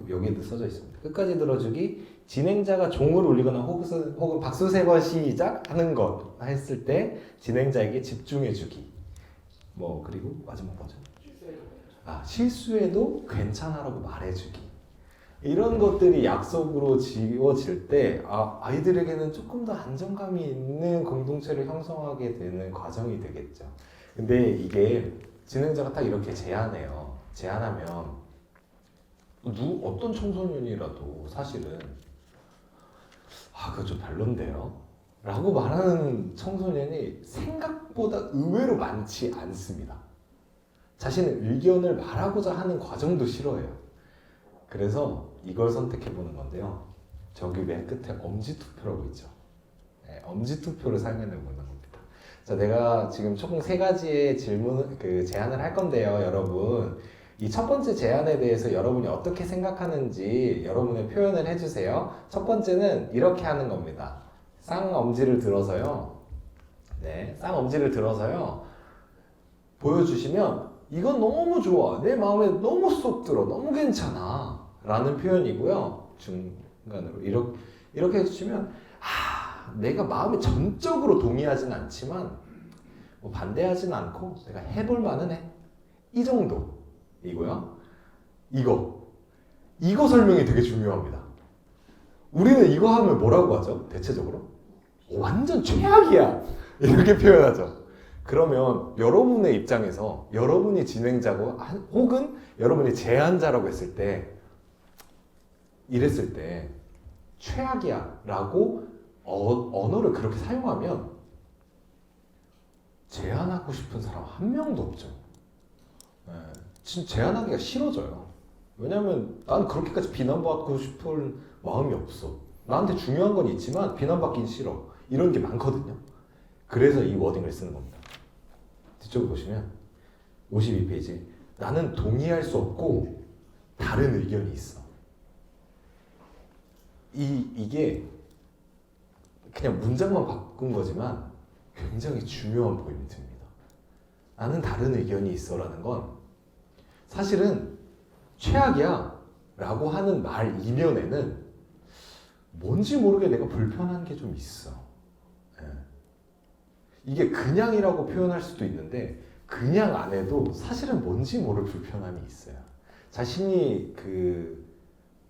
여기에도 써져 있습니다. 끝까지 들어주기. 진행자가 종을 울리거나 혹은 박수 3번 시작 하는 것 했을 때 진행자에게 집중해주기. 뭐 그리고 마지막 뭐죠? 실수해도 괜찮아라고 말해주기. 이런 것들이 약속으로 지워질 때 아이들에게는 조금 더 안정감이 있는 공동체를 형성하게 되는 과정이 되겠죠. 근데 이게 진행자가 딱 이렇게 제안해요. 제안하면 어떤 청소년이라도 사실은 그거 좀 별론데요? 라고 말하는 청소년이 생각보다 의외로 많지 않습니다. 자신의 의견을 말하고자 하는 과정도 싫어해요. 그래서 이걸 선택해보는 건데요. 저기 맨 끝에 엄지투표라고 있죠. 네, 엄지투표를 사용해보는 겁니다. 자, 내가 지금 총 3가지의 제안을 할 건데요, 여러분. 이 첫 번째 제안에 대해서 여러분이 어떻게 생각하는지 여러분의 표현을 해주세요. 첫 번째는 이렇게 하는 겁니다. 쌍엄지를 들어서요. 네, 쌍엄지를 들어서요. 보여주시면 이건 너무 좋아. 내 마음에 너무 쏙 들어. 너무 괜찮아. 라는 표현이고요. 중간으로 이렇게 해주시면 내가 마음에 전적으로 동의하진 않지만 뭐 반대하진 않고 내가 해볼 만은 해. 이 정도이고요. 이거 설명이 되게 중요합니다. 우리는 이거 하면 뭐라고 하죠? 대체적으로 완전 최악이야. 이렇게 표현하죠. 그러면 여러분의 입장에서 여러분이 진행자고 혹은 여러분이 제안자라고 했을 때 이랬을 때 최악이야 라고 언어를 그렇게 사용하면 제안하고 싶은 사람 한 명도 없죠. 진짜 제안하기가 싫어져요. 왜냐면 난 그렇게까지 비난받고 싶을 마음이 없어. 나한테 중요한 건 있지만 비난받긴 싫어. 이런 게 많거든요. 그래서 이 워딩을 쓰는 겁니다. 뒤쪽에 보시면 52페이지 나는 동의할 수 없고 다른 의견이 있어. 이게 그냥 문장만 바꾼 거지만 굉장히 중요한 포인트입니다. 나는 다른 의견이 있어 라는 건 사실은 최악이야 라고 하는 말 이면에는 뭔지 모르게 내가 불편한 게 좀 있어. 이게 그냥이라고 표현할 수도 있는데 그냥 안 해도 사실은 뭔지 모를 불편함이 있어요. 자신이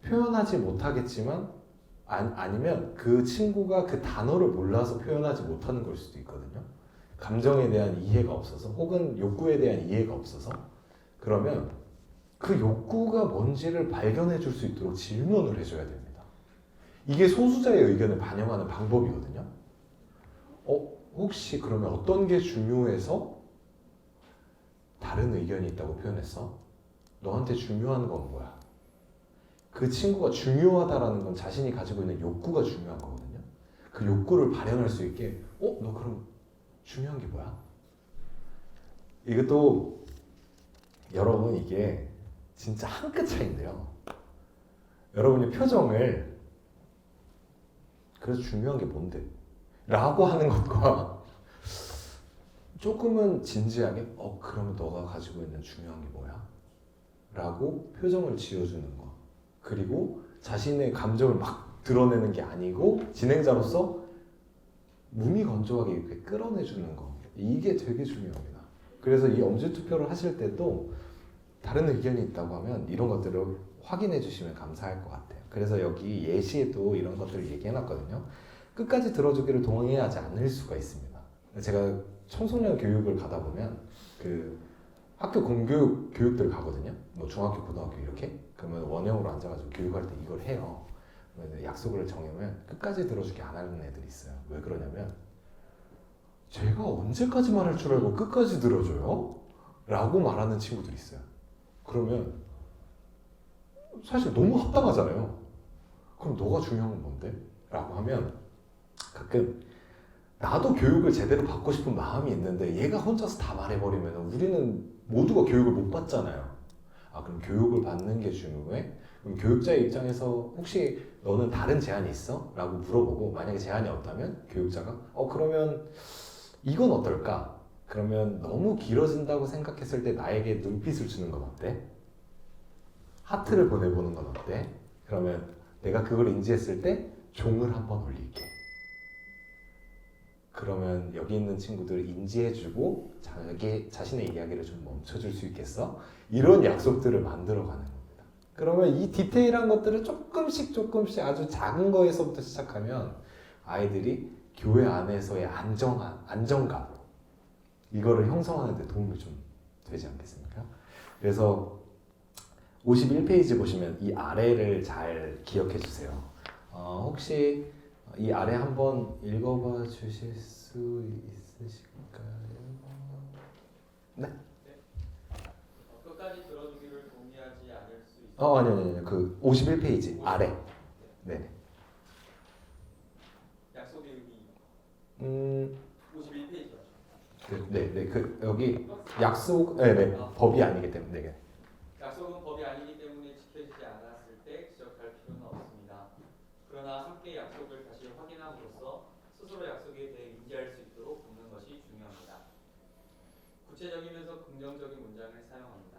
표현하지 못하겠지만 아니면 그 친구가 그 단어를 몰라서 표현하지 못하는 걸 수도 있거든요. 감정에 대한 이해가 없어서 혹은 욕구에 대한 이해가 없어서 그러면 그 욕구가 뭔지를 발견해 줄 수 있도록 질문을 해줘야 됩니다. 이게 소수자의 의견을 반영하는 방법이거든요. 혹시 그러면 어떤 게 중요해서 다른 의견이 있다고 표현했어? 너한테 중요한 건 뭐야? 그 친구가 중요하다라는 건 자신이 가지고 있는 욕구가 중요한 거거든요. 그 욕구를 발현할 수 있게 너 그럼 중요한 게 뭐야? 이것도 여러분 이게 진짜 한 끗 차이인데요. 여러분의 표정을 그래서 중요한 게 뭔데? 라고 하는 것과 조금은 진지하게 그러면 너가 가지고 있는 중요한 게 뭐야? 라고 표정을 지어주는 거. 그리고 자신의 감정을 막 드러내는 게 아니고 진행자로서 무미건조하게 이렇게 끌어내주는 거. 이게 되게 중요합니다. 그래서 이 엄지투표를 하실 때도 다른 의견이 있다고 하면 이런 것들을 확인해 주시면 감사할 것 같아요. 그래서 여기 예시에도 이런 것들을 얘기해 놨거든요. 끝까지 들어주기를 동의하지 않을 수가 있습니다. 제가 청소년 교육을 가다 보면 그 학교 공교육 교육들 가거든요. 뭐 중학교, 고등학교 이렇게. 그러면 원형으로 앉아가지고 교육할 때 이걸 해요. 그러면 약속을 정하면 끝까지 들어주기 안 하는 애들이 있어요. 왜 그러냐면 제가 언제까지 말할 줄 알고 끝까지 들어줘요? 라고 말하는 친구들이 있어요. 그러면 사실 너무 합당하잖아요. 그럼 너가 중요한 건 뭔데? 라고 하면 가끔 나도 교육을 제대로 받고 싶은 마음이 있는데 얘가 혼자서 다 말해버리면 우리는 모두가 교육을 못 받잖아요. 그럼 교육을 받는 게 중요해? 그럼 교육자의 입장에서 혹시 너는 다른 제안이 있어? 라고 물어보고 만약에 제안이 없다면 교육자가 그러면 이건 어떨까? 그러면 너무 길어진다고 생각했을 때 나에게 눈빛을 주는 건 어때? 하트를 보내보는 건 어때? 그러면 내가 그걸 인지했을 때 종을 한번 올릴게. 그러면 여기 있는 친구들 인지해주고 자신의 이야기를 좀 멈춰줄 수 있겠어? 이런 약속들을 만들어가는 겁니다. 그러면 이 디테일한 것들을 조금씩 아주 작은 거에서부터 시작하면 아이들이 교회 안에서의 안정감 이거를 형성하는 데 도움이 좀 되지 않겠습니까? 그래서 51페이지 보시면 이 아래를 잘 기억해 주세요. 혹시 이 아래 한번 읽어봐 주실 수 있으실까요? 네? 끝까지 들어주기를 동의하지 않을 수 있어. 아니. 그 51페이지 아래. 네. 약속의 의미. 51페이지요. 네. 그 여기 약속, 네. 법이 아니기 때문에. 네. 약속은 법이 아니기 때문에 지켜지지 않았을 때 지적할 필요는 없습니다. 그러나 함께 약속을 다시 확인함으로써 스스로 약속에 대해 인지할 수 있도록 돕는 것이 중요합니다. 구체적이면서 긍정적인 문장을 사용합니다.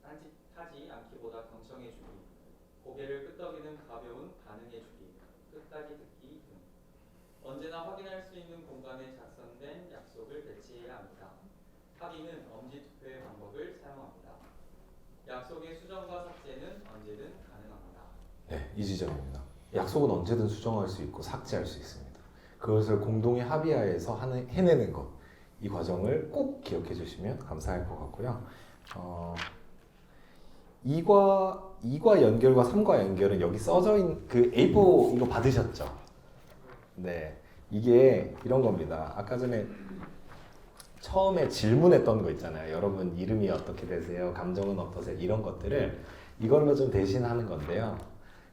딴짓하지 않기보다 경청해주기, 고개를 끄덕이는 가벼운 반응해주기, 끝까지 듣기 등 언제나 확인할 수 있는 공간에 작성된 약속을 배치해야 합니다. 합의는 엄지투표의 방법을 사용합니다. 약속의 수정과 삭제는 언제든 가능합니다. 네, 이 지점입니다. 약속은 언제든 수정할 수 있고 삭제할 수 있습니다. 그것을 공동의 합의하에서 해내는 것, 이 과정을 꼭 기억해 주시면 감사할 것 같고요. 2과 연결과 3과 연결은 여기 써져 있는 그 A4 이거 받으셨죠? 네, 이게 이런 겁니다. 아까 전에 처음에 질문했던 거 있잖아요. 여러분 이름이 어떻게 되세요? 감정은 어떠세요? 이런 것들을 이걸로 좀 대신하는 건데요.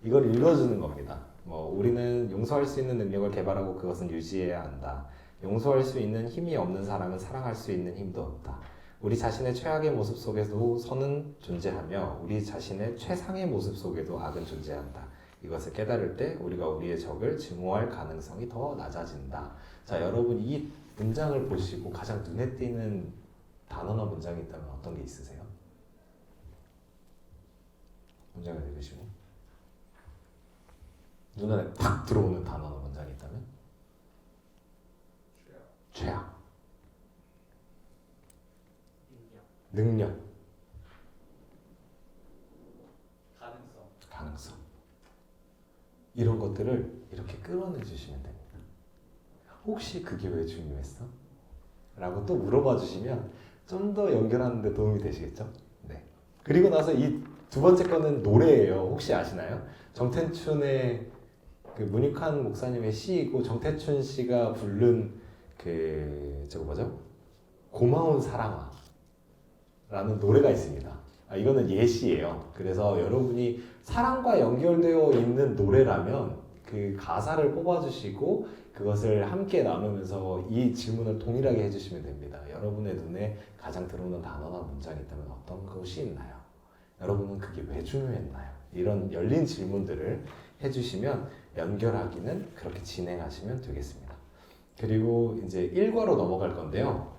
이걸 읽어주는 겁니다. 우리는 용서할 수 있는 능력을 개발하고 그것은 유지해야 한다. 용서할 수 있는 힘이 없는 사람은 사랑할 수 있는 힘도 없다. 우리 자신의 최악의 모습 속에도 선은 존재하며 우리 자신의 최상의 모습 속에도 악은 존재한다. 이것을 깨달을 때 우리가 우리의 적을 증오할 가능성이 더 낮아진다. 자, 여러분 이 문장을 보시고 가장 눈에 띄는 단어나 문장이 있다면 어떤 게 있으세요? 문장을 읽으시고 눈에 탁 들어오는 단어나 문장이 있다면? 최악. 능력. 가능성. 이런 것들을 이렇게 끌어내 주시면 됩니다. 혹시 그게 왜 중요했어? 라고 또 물어봐 주시면 좀 더 연결하는 데 도움이 되시겠죠? 네. 그리고 나서 이 두 번째 거는 노래예요. 혹시 아시나요? 정태춘의 그 문익환 목사님의 시이고 정태춘 씨가 부른 그 저거 뭐죠? 고마운 사랑아 라는 노래가 있습니다. 이거는 예시예요. 그래서 여러분이 사랑과 연결되어 있는 노래라면 그 가사를 뽑아주시고 그것을 함께 나누면서 이 질문을 동일하게 해주시면 됩니다. 여러분의 눈에 가장 들어오는 단어나 문장이 있다면 어떤 것이 있나요? 여러분은 그게 왜 중요했나요? 이런 열린 질문들을 해주시면 연결하기는 그렇게 진행하시면 되겠습니다. 그리고 이제 일과로 넘어갈 건데요.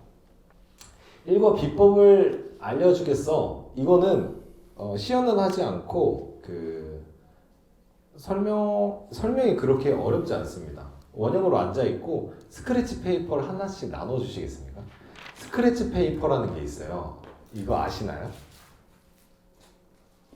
일과 비법을 알려주겠어. 이거는 시연은 하지 않고 그 설명이 그렇게 어렵지 않습니다. 원형으로 앉아 있고 스크래치 페이퍼를 하나씩 나눠 주시겠습니까? 스크래치 페이퍼라는 게 있어요. 이거 아시나요?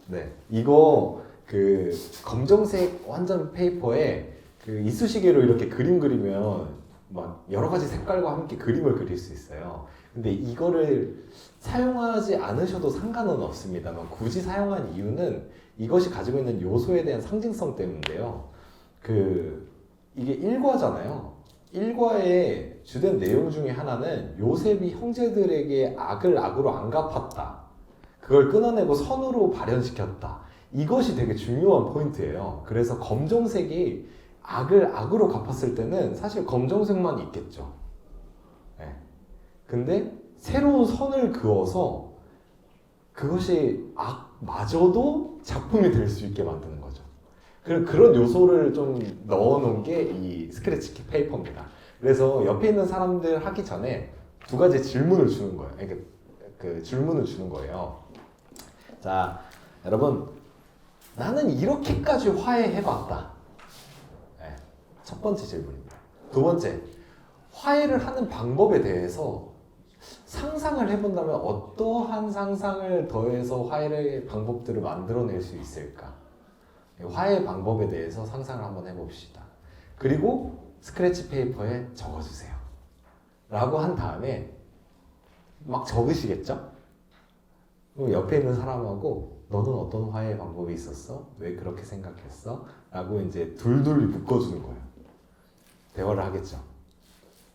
네, 이거 그 검정색 완전 페이퍼에 그 이쑤시개로 이렇게 그림 그리면 막 여러 가지 색깔과 함께 그림을 그릴 수 있어요. 근데 이거를 사용하지 않으셔도 상관은 없습니다만 굳이 사용한 이유는 이것이 가지고 있는 요소에 대한 상징성 때문인데요. 이게 일과잖아요. 일과의 주된 내용 중에 하나는 요셉이 형제들에게 악을 악으로 안 갚았다. 그걸 끊어내고 선으로 발현시켰다. 이것이 되게 중요한 포인트예요. 그래서 검정색이 악을 악으로 갚았을 때는 사실 검정색만 있겠죠. 네. 근데 새로운 선을 그어서 그것이 악마저도 작품이 될 수 있게 만드는 거죠. 그런 요소를 좀 넣어놓은 게 이 스크래치 페이퍼입니다. 그래서 옆에 있는 사람들 하기 전에 두 가지 질문을 주는 거예요. 그러니까 그 질문을 주는 거예요. 자, 여러분, 나는 이렇게까지 화해해봤다. 네, 첫 번째 질문입니다. 두 번째, 화해를 하는 방법에 대해서 상상을 해본다면 어떠한 상상을 더해서 화해의 방법들을 만들어낼 수 있을까? 화해 방법에 대해서 상상을 한번 해봅시다. 그리고 스크래치 페이퍼에 적어주세요. 라고 한 다음에 막 적으시겠죠? 그럼 옆에 있는 사람하고 너는 어떤 화해 방법이 있었어? 왜 그렇게 생각했어? 라고 이제 둘둘 묶어주는 거예요. 대화를 하겠죠.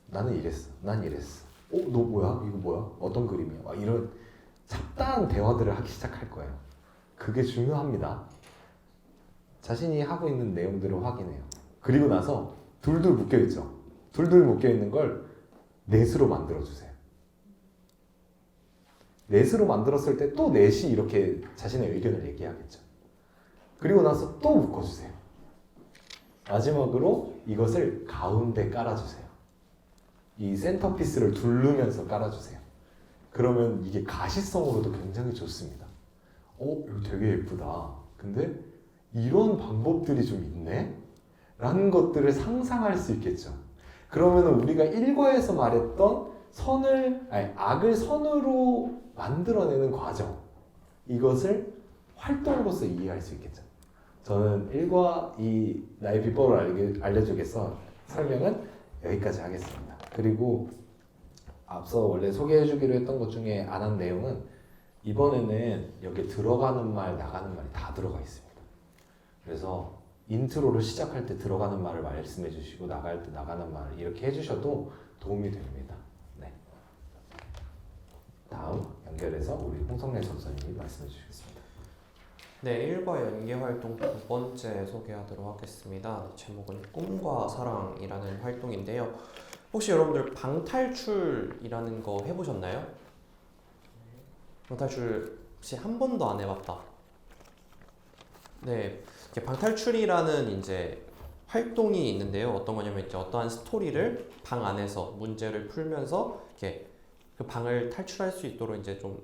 나는 이랬어. 난 이랬어. 너 뭐야? 이거 뭐야? 어떤 그림이야? 막 이런 잡다한 대화들을 하기 시작할 거예요. 그게 중요합니다. 자신이 하고 있는 내용들을 확인해요. 그리고 나서 둘둘 묶여있죠. 둘둘 묶여있는 걸 넷으로 만들어주세요. 넷으로 만들었을 때 또 넷이 이렇게 자신의 의견을 얘기하겠죠. 그리고 나서 또 묶어주세요. 마지막으로 이것을 가운데 깔아주세요. 이 센터피스를 두르면서 깔아주세요. 그러면 이게 가시성으로도 굉장히 좋습니다. 이거 되게 예쁘다. 근데 이런 방법들이 좀 있네? 라는 것들을 상상할 수 있겠죠. 그러면 우리가 일과에서 말했던 악을 선으로 만들어내는 과정, 이것을 활동으로서 이해할 수 있겠죠. 저는 일과 이 나의 비법을 알려주겠어 설명은 여기까지 하겠습니다. 그리고 앞서 원래 소개해주기로 했던 것 중에 안 한 내용은 이번에는 여기 들어가는 말, 나가는 말이 다 들어가 있습니다. 그래서 인트로를 시작할 때 들어가는 말을 말씀해 주시고 나갈 때 나가는 말을 이렇게 해주셔도 도움이 됩니다. 네. 다음 연결해서 우리 홍성래 전사님이 말씀해 주시겠습니다. 네, 일과 연계 활동 두 번째 소개하도록 하겠습니다. 제목은 꿈과 사랑이라는 활동인데요. 혹시 여러분들 방탈출이라는 거 해보셨나요? 방탈출 혹시 한 번도 안 해봤다. 네, 방탈출이라는 이제 활동이 있는데요. 어떤 거냐면 이제 어떠한 스토리를 방 안에서 문제를 풀면서 이렇게 그 방을 탈출할 수 있도록 이제 좀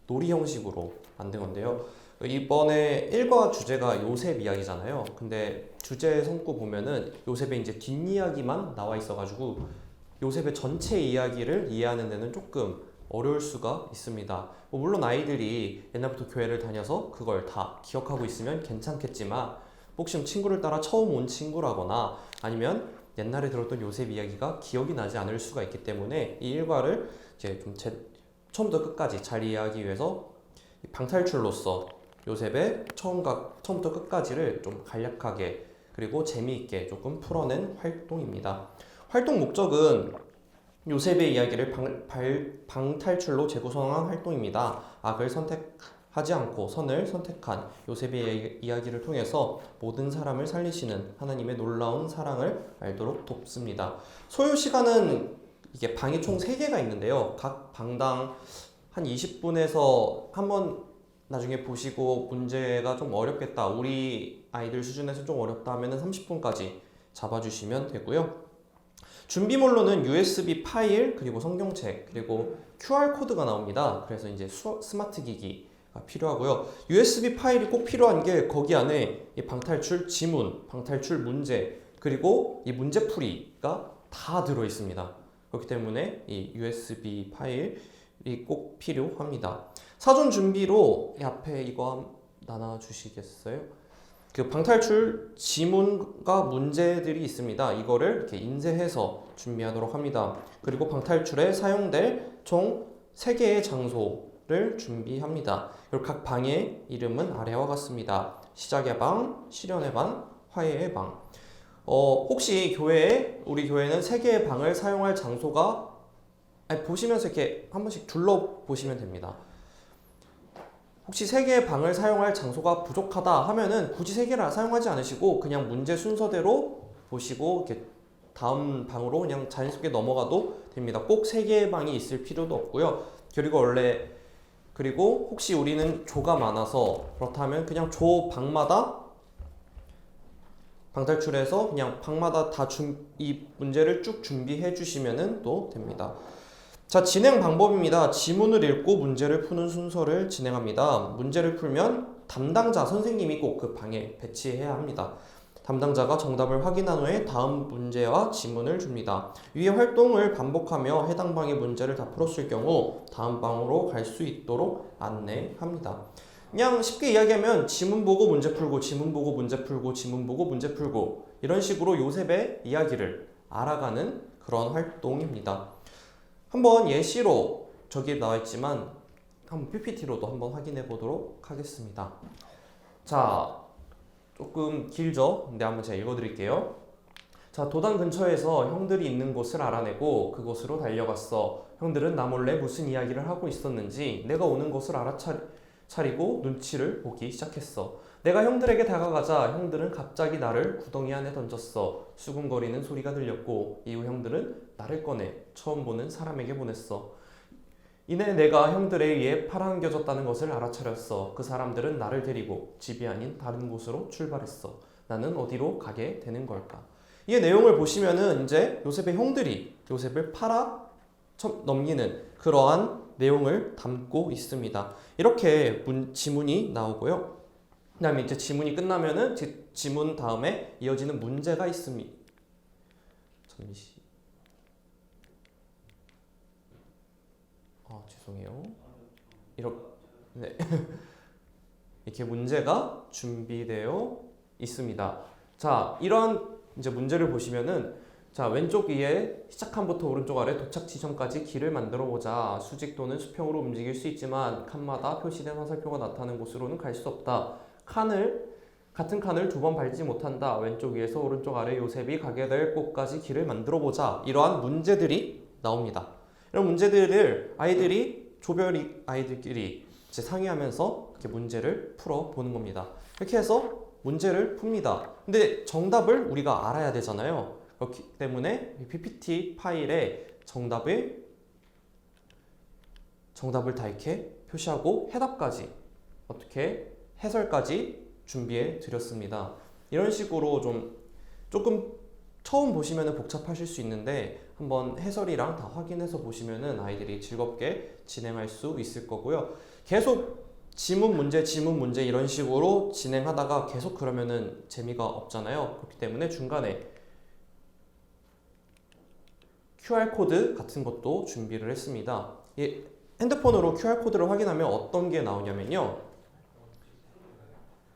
놀이 형식으로 만든 건데요. 이번에 1과 주제가 요셉 이야기잖아요. 근데 주제 성구 보면은 요셉의 이제 뒷이야기만 나와 있어가지고 요셉의 전체 이야기를 이해하는 데는 조금 어려울 수가 있습니다. 물론 아이들이 옛날부터 교회를 다녀서 그걸 다 기억하고 있으면 괜찮겠지만 혹시 친구를 따라 처음 온 친구라거나 아니면 옛날에 들었던 요셉 이야기가 기억이 나지 않을 수가 있기 때문에 이 일과를 이제 좀 처음부터 끝까지 잘 이해하기 위해서 방탈출로서 요셉의 처음부터 끝까지를 좀 간략하게 그리고 재미있게 조금 풀어낸 활동입니다. 활동 목적은 요셉의 이야기를 방탈출로 재구성한 활동입니다. 악을 선택하지 않고 선을 선택한 요셉의 이야기를 통해서 모든 사람을 살리시는 하나님의 놀라운 사랑을 알도록 돕습니다. 소요 시간은 이게 방이 총 3개가 있는데요. 각 방당 한 20분에서 한번 나중에 보시고 문제가 좀 어렵겠다, 우리 아이들 수준에서 좀 어렵다 하면 30분까지 잡아주시면 되고요. 준비물로는 USB 파일, 그리고 성경책, 그리고 QR 코드가 나옵니다. 그래서 이제 스마트 기기가 필요하고요. USB 파일이 꼭 필요한 게 거기 안에 이 방탈출 지문, 방탈출 문제, 그리고 이 문제풀이가 다 들어 있습니다. 그렇기 때문에 이 USB 파일이 꼭 필요합니다. 사전 준비로 이 앞에 이거 나눠 주시겠어요? 그 방탈출 지문과 문제들이 있습니다. 이거를 이렇게 인쇄해서 준비하도록 합니다. 그리고 방탈출에 사용될 총 3개의 장소를 준비합니다. 그리고 각 방의 이름은 아래와 같습니다. 시작의 방, 실현의 방, 화해의 방. 혹시 우리 교회는 3개의 방을 사용할 장소가 보시면서 이렇게 한 번씩 둘러보시면 됩니다. 혹시 3개의 방을 사용할 장소가 부족하다 하면은 굳이 3개를 사용하지 않으시고 그냥 문제 순서대로 보시고 이렇게 다음 방으로 그냥 자연스럽게 넘어가도 됩니다. 꼭 3개의 방이 있을 필요도 없고요. 그리고 혹시 우리는 조가 많아서 그렇다면 그냥 조 방마다 방탈출해서 그냥 방마다 이 문제를 쭉 준비해 주시면 또 됩니다. 자, 진행 방법입니다. 지문을 읽고 문제를 푸는 순서를 진행합니다. 문제를 풀면 담당자 선생님이 꼭 그 방에 배치해야 합니다. 담당자가 정답을 확인한 후에 다음 문제와 지문을 줍니다. 위의 활동을 반복하며 해당 방의 문제를 다 풀었을 경우 다음 방으로 갈 수 있도록 안내합니다. 그냥 쉽게 이야기하면 지문 보고 문제 풀고, 지문 보고 문제 풀고, 지문 보고 문제 풀고, 이런 식으로 요셉의 이야기를 알아가는 그런 활동입니다. 한번 예시로 저기 나와 있지만 한번 PPT로도 한번 확인해 보도록 하겠습니다. 자, 조금 길죠? 근데 한번 제가 읽어 드릴게요. 자, 도당 근처에서 형들이 있는 곳을 알아내고 그곳으로 달려갔어. 형들은 나 몰래 무슨 이야기를 하고 있었는지 내가 오는 것을 알아차리고 눈치를 보기 시작했어. 내가 형들에게 다가가자 형들은 갑자기 나를 구덩이 안에 던졌어. 수군거리는 소리가 들렸고 이후 형들은 나를 꺼내 처음 보는 사람에게 보냈어. 이내 내가 형들에 의해 팔아넘겨졌다는 것을 알아차렸어. 그 사람들은 나를 데리고 집이 아닌 다른 곳으로 출발했어. 나는 어디로 가게 되는 걸까? 이 내용을 보시면은 이제 요셉의 형들이 요셉을 팔아 넘기는 그러한 내용을 담고 있습니다. 이렇게 지문이 나오고요. 그 다음에 이제 지문이 끝나면은 지문 다음에 이어지는 문제가 있습니다. 잠시. 죄송해요. 네. 이렇게 문제가 준비되어 있습니다. 자, 이런 이제 문제를 보시면은 자, 왼쪽 위에 시작함부터 오른쪽 아래 도착 지점까지 길을 만들어 보자. 수직 또는 수평으로 움직일 수 있지만 칸마다 표시된 화살표가 나타나는 곳으로는 갈 수 없다. 같은 칸을 2번 밟지 못한다. 왼쪽 위에서 오른쪽 아래 요셉이 가게 될 곳까지 길을 만들어 보자. 이러한 문제들이 나옵니다. 이런 문제들을 조별이 아이들끼리 이제 상의하면서 이렇게 문제를 풀어 보는 겁니다. 이렇게 해서 문제를 풉니다. 근데 정답을 우리가 알아야 되잖아요. 그렇기 때문에 PPT 파일에 정답을 다 이렇게 표시하고 해답까지 어떻게 해설까지 준비해 드렸습니다. 이런 식으로 조금 처음 보시면 복잡하실 수 있는데 한번 해설이랑 다 확인해서 보시면은 아이들이 즐겁게 진행할 수 있을 거고요. 계속 지문 문제 이런 식으로 진행하다가 계속 그러면은 재미가 없잖아요. 그렇기 때문에 중간에 QR코드 같은 것도 준비를 했습니다. 핸드폰으로 QR코드를 확인하면 어떤 게 나오냐면요.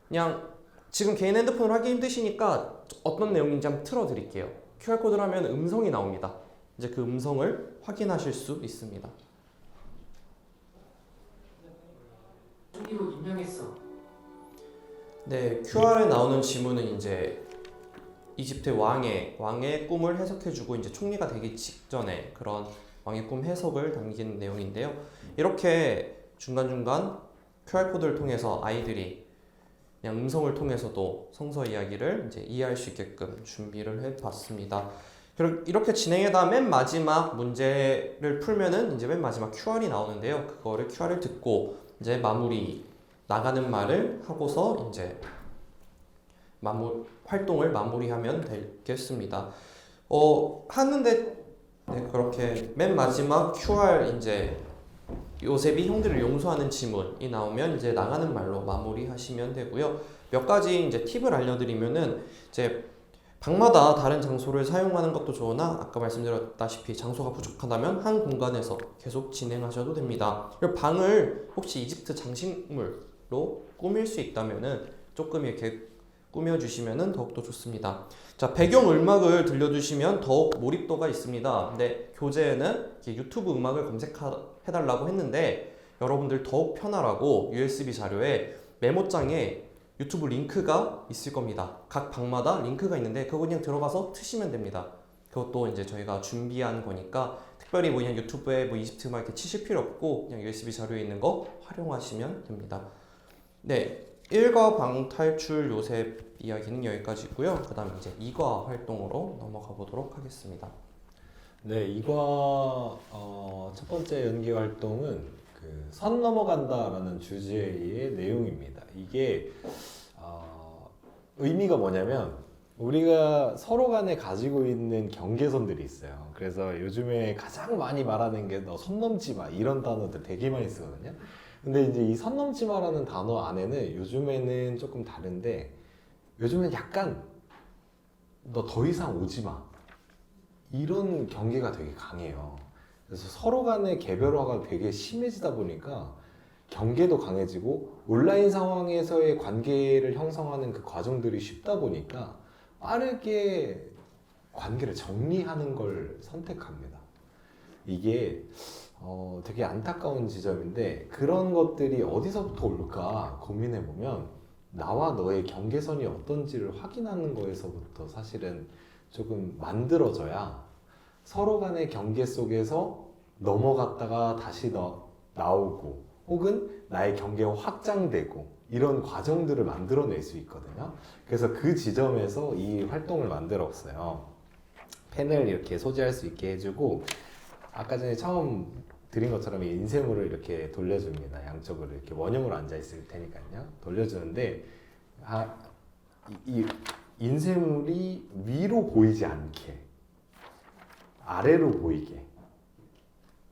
그냥 지금 개인 핸드폰으로 하기 힘드시니까 어떤 내용인지 한번 틀어드릴게요. QR코드를 하면 음성이 나옵니다. 이제 그 음성을 확인하실 수 있습니다. 총리로 임명했어. 네, QR에 나오는 지문은 이제 이집트 왕의 꿈을 해석해주고 이제 총리가 되기 직전에 그런 왕의 꿈 해석을 담긴 내용인데요. 이렇게 중간중간 QR코드를 통해서 아이들이 그냥 음성을 통해서도 성서 이야기를 이제 이해할 수 있게끔 준비를 해봤습니다. 이렇게 진행하다 맨 마지막 문제를 풀면은 이제 맨 마지막 QR이 나오는데요. 그거를 QR을 듣고 이제 나가는 말을 하고서 이제 활동을 마무리하면 되겠습니다. 하는데 네, 그렇게 맨 마지막 QR 이제 요셉이 형들을 용서하는 지문이 나오면 이제 나가는 말로 마무리하시면 되고요. 몇 가지 이제 팁을 알려드리면은 이제 방마다 다른 장소를 사용하는 것도 좋으나 아까 말씀드렸다시피 장소가 부족하다면 한 공간에서 계속 진행하셔도 됩니다. 그리고 방을 혹시 이집트 장식물로 꾸밀 수 있다면은 조금 이렇게 꾸며주시면은 더욱더 좋습니다. 자, 배경 음악을 들려주시면 더욱 몰입도가 있습니다. 근데 교재에는 이렇게 유튜브 음악을 검색해달라고 했는데 여러분들 더욱 편하라고 USB 자료에 메모장에 유튜브 링크가 있을 겁니다. 각 방마다 링크가 있는데 그거 그냥 들어가서 트시면 됩니다. 그것도 이제 저희가 준비한 거니까 특별히 뭐 그냥 유튜브에 뭐 이집트 음악 이렇게 치실 필요 없고 그냥 USB 자료에 있는 거 활용하시면 됩니다. 네, 1과 방탈출 요셉 이야기는 여기까지고요. 그 다음 이제 2과 활동으로 넘어가 보도록 하겠습니다. 네, 이과 첫 번째 연기 활동은 그 선 넘어간다라는 주제의 내용입니다. 이게 의미가 뭐냐면 우리가 서로 간에 가지고 있는 경계선들이 있어요. 그래서 요즘에 가장 많이 말하는 게 너 선 넘지 마 이런 단어들 되게 많이 쓰거든요. 근데 이제 이 선 넘지 마라는 단어 안에는 요즘에는 조금 다른데 요즘엔 약간 너 더 이상 오지 마 이런 경계가 되게 강해요. 그래서 서로 간의 개별화가 되게 심해지다 보니까 경계도 강해지고 온라인 상황에서의 관계를 형성하는 그 과정들이 쉽다 보니까 빠르게 관계를 정리하는 걸 선택합니다. 이게 되게 안타까운 지점인데 그런 것들이 어디서부터 올까 고민해보면 나와 너의 경계선이 어떤지를 확인하는 거에서부터 사실은 조금 만들어져야 서로 간의 경계 속에서 넘어갔다가 다시 나오고 혹은 나의 경계가 확장되고 이런 과정들을 만들어낼 수 있거든요. 그래서 그 지점에서 이 활동을 만들었어요. 펜을 이렇게 소지할 수 있게 해주고 아까 전에 처음 드린 것처럼 이 인쇄물을 이렇게 돌려줍니다. 양쪽으로 이렇게 원형으로 앉아 있을 테니까요. 돌려주는데 이 인쇄물이 위로 보이지 않게 아래로 보이게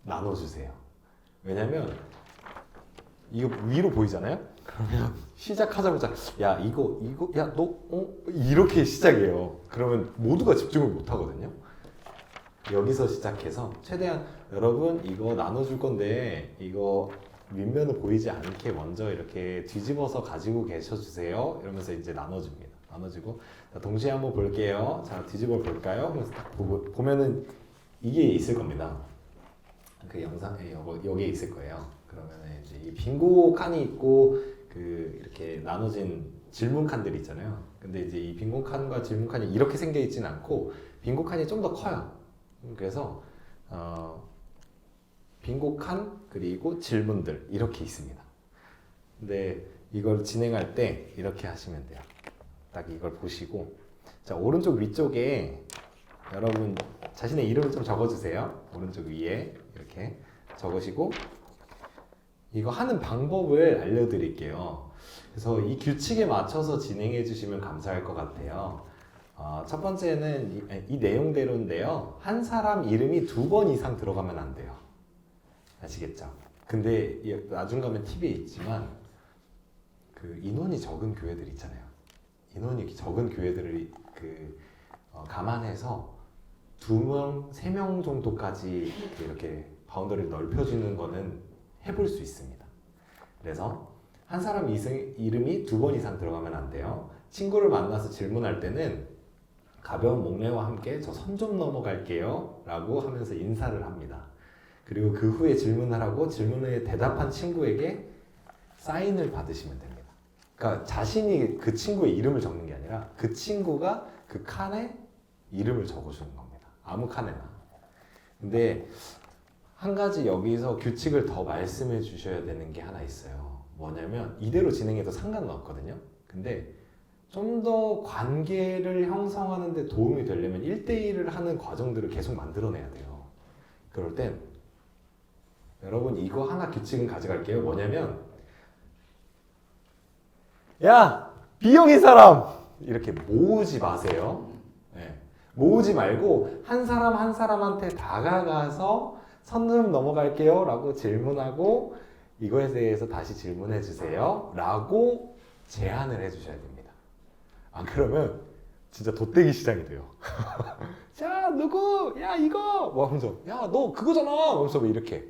나눠주세요. 왜냐면 이거 위로 보이잖아요? 그러면 시작하자마자 야 이거 야 너 이렇게 시작해요. 그러면 모두가 집중을 못 하거든요. 여기서 시작해서 최대한 여러분 이거 나눠줄 건데 이거 윗면을 보이지 않게 먼저 이렇게 뒤집어서 가지고 계셔주세요. 이러면서 이제 나눠줍니다. 나눠주고 자, 동시에 한번 볼게요. 자 뒤집어 볼까요? 하면서 딱 보면은 이게 있을 겁니다. 그 영상에 여기에 있을 거예요. 그러면 이제 이 빙고 칸이 있고 그 이렇게 나눠진 질문 칸들이 있잖아요. 근데 이제 이 빙고 칸과 질문 칸이 이렇게 생겨 있지는 않고 빙고 칸이 좀 더 커요. 그래서 빙고 칸 그리고 질문들 이렇게 있습니다. 근데 이걸 진행할 때 이렇게 하시면 돼요. 딱 이걸 보시고 자 오른쪽 위쪽에 여러분 자신의 이름을 좀 적어주세요. 오른쪽 위에 이렇게 적으시고 이거 하는 방법을 알려드릴게요. 그래서 이 규칙에 맞춰서 진행해 주시면 감사할 것 같아요. 첫 번째는 이 내용대로인데요. 한 사람 이름이 2번 이상 들어가면 안 돼요. 아시겠죠? 근데 나중 가면 팁이 있지만 그 인원이 적은 교회들 있잖아요. 인원이 적은 교회들을 감안해서 2명, 3명 정도까지 이렇게 바운더리를 넓혀주는 거는 해볼 수 있습니다. 그래서 한 사람 이름이 2번 이상 들어가면 안 돼요. 친구를 만나서 질문할 때는 가벼운 목례와 함께 저 선 좀 넘어갈게요 라고 하면서 인사를 합니다. 그리고 그 후에 질문을 하고 질문에 대답한 친구에게 사인을 받으시면 됩니다. 그러니까 자신이 그 친구의 이름을 적는 게 아니라 그 친구가 그 칸에 이름을 적어주는 겁니다. 아무 칸에나. 근데 한 가지 여기서 규칙을 더 말씀해 주셔야 되는 게 하나 있어요. 뭐냐면 이대로 진행해도 상관은 없거든요. 근데 좀 더 관계를 형성하는 데 도움이 되려면 1대1을 하는 과정들을 계속 만들어내야 돼요. 그럴 땐 여러분 이거 하나 규칙은 가져갈게요. 뭐냐면 야! B형인 사람! 이렇게 모으지 마세요. 네. 모으지 말고 한 사람 한 사람한테 다가가서 선 좀 넘어갈게요 라고 질문하고 이거에 대해서 다시 질문해 주세요 라고 제안을 해 주셔야 됩니다. 안 그러면 진짜 돗대기 시장이 돼요. 자 누구 야 이거 뭐 하면서 야 너 그거잖아 하면서 뭐 이렇게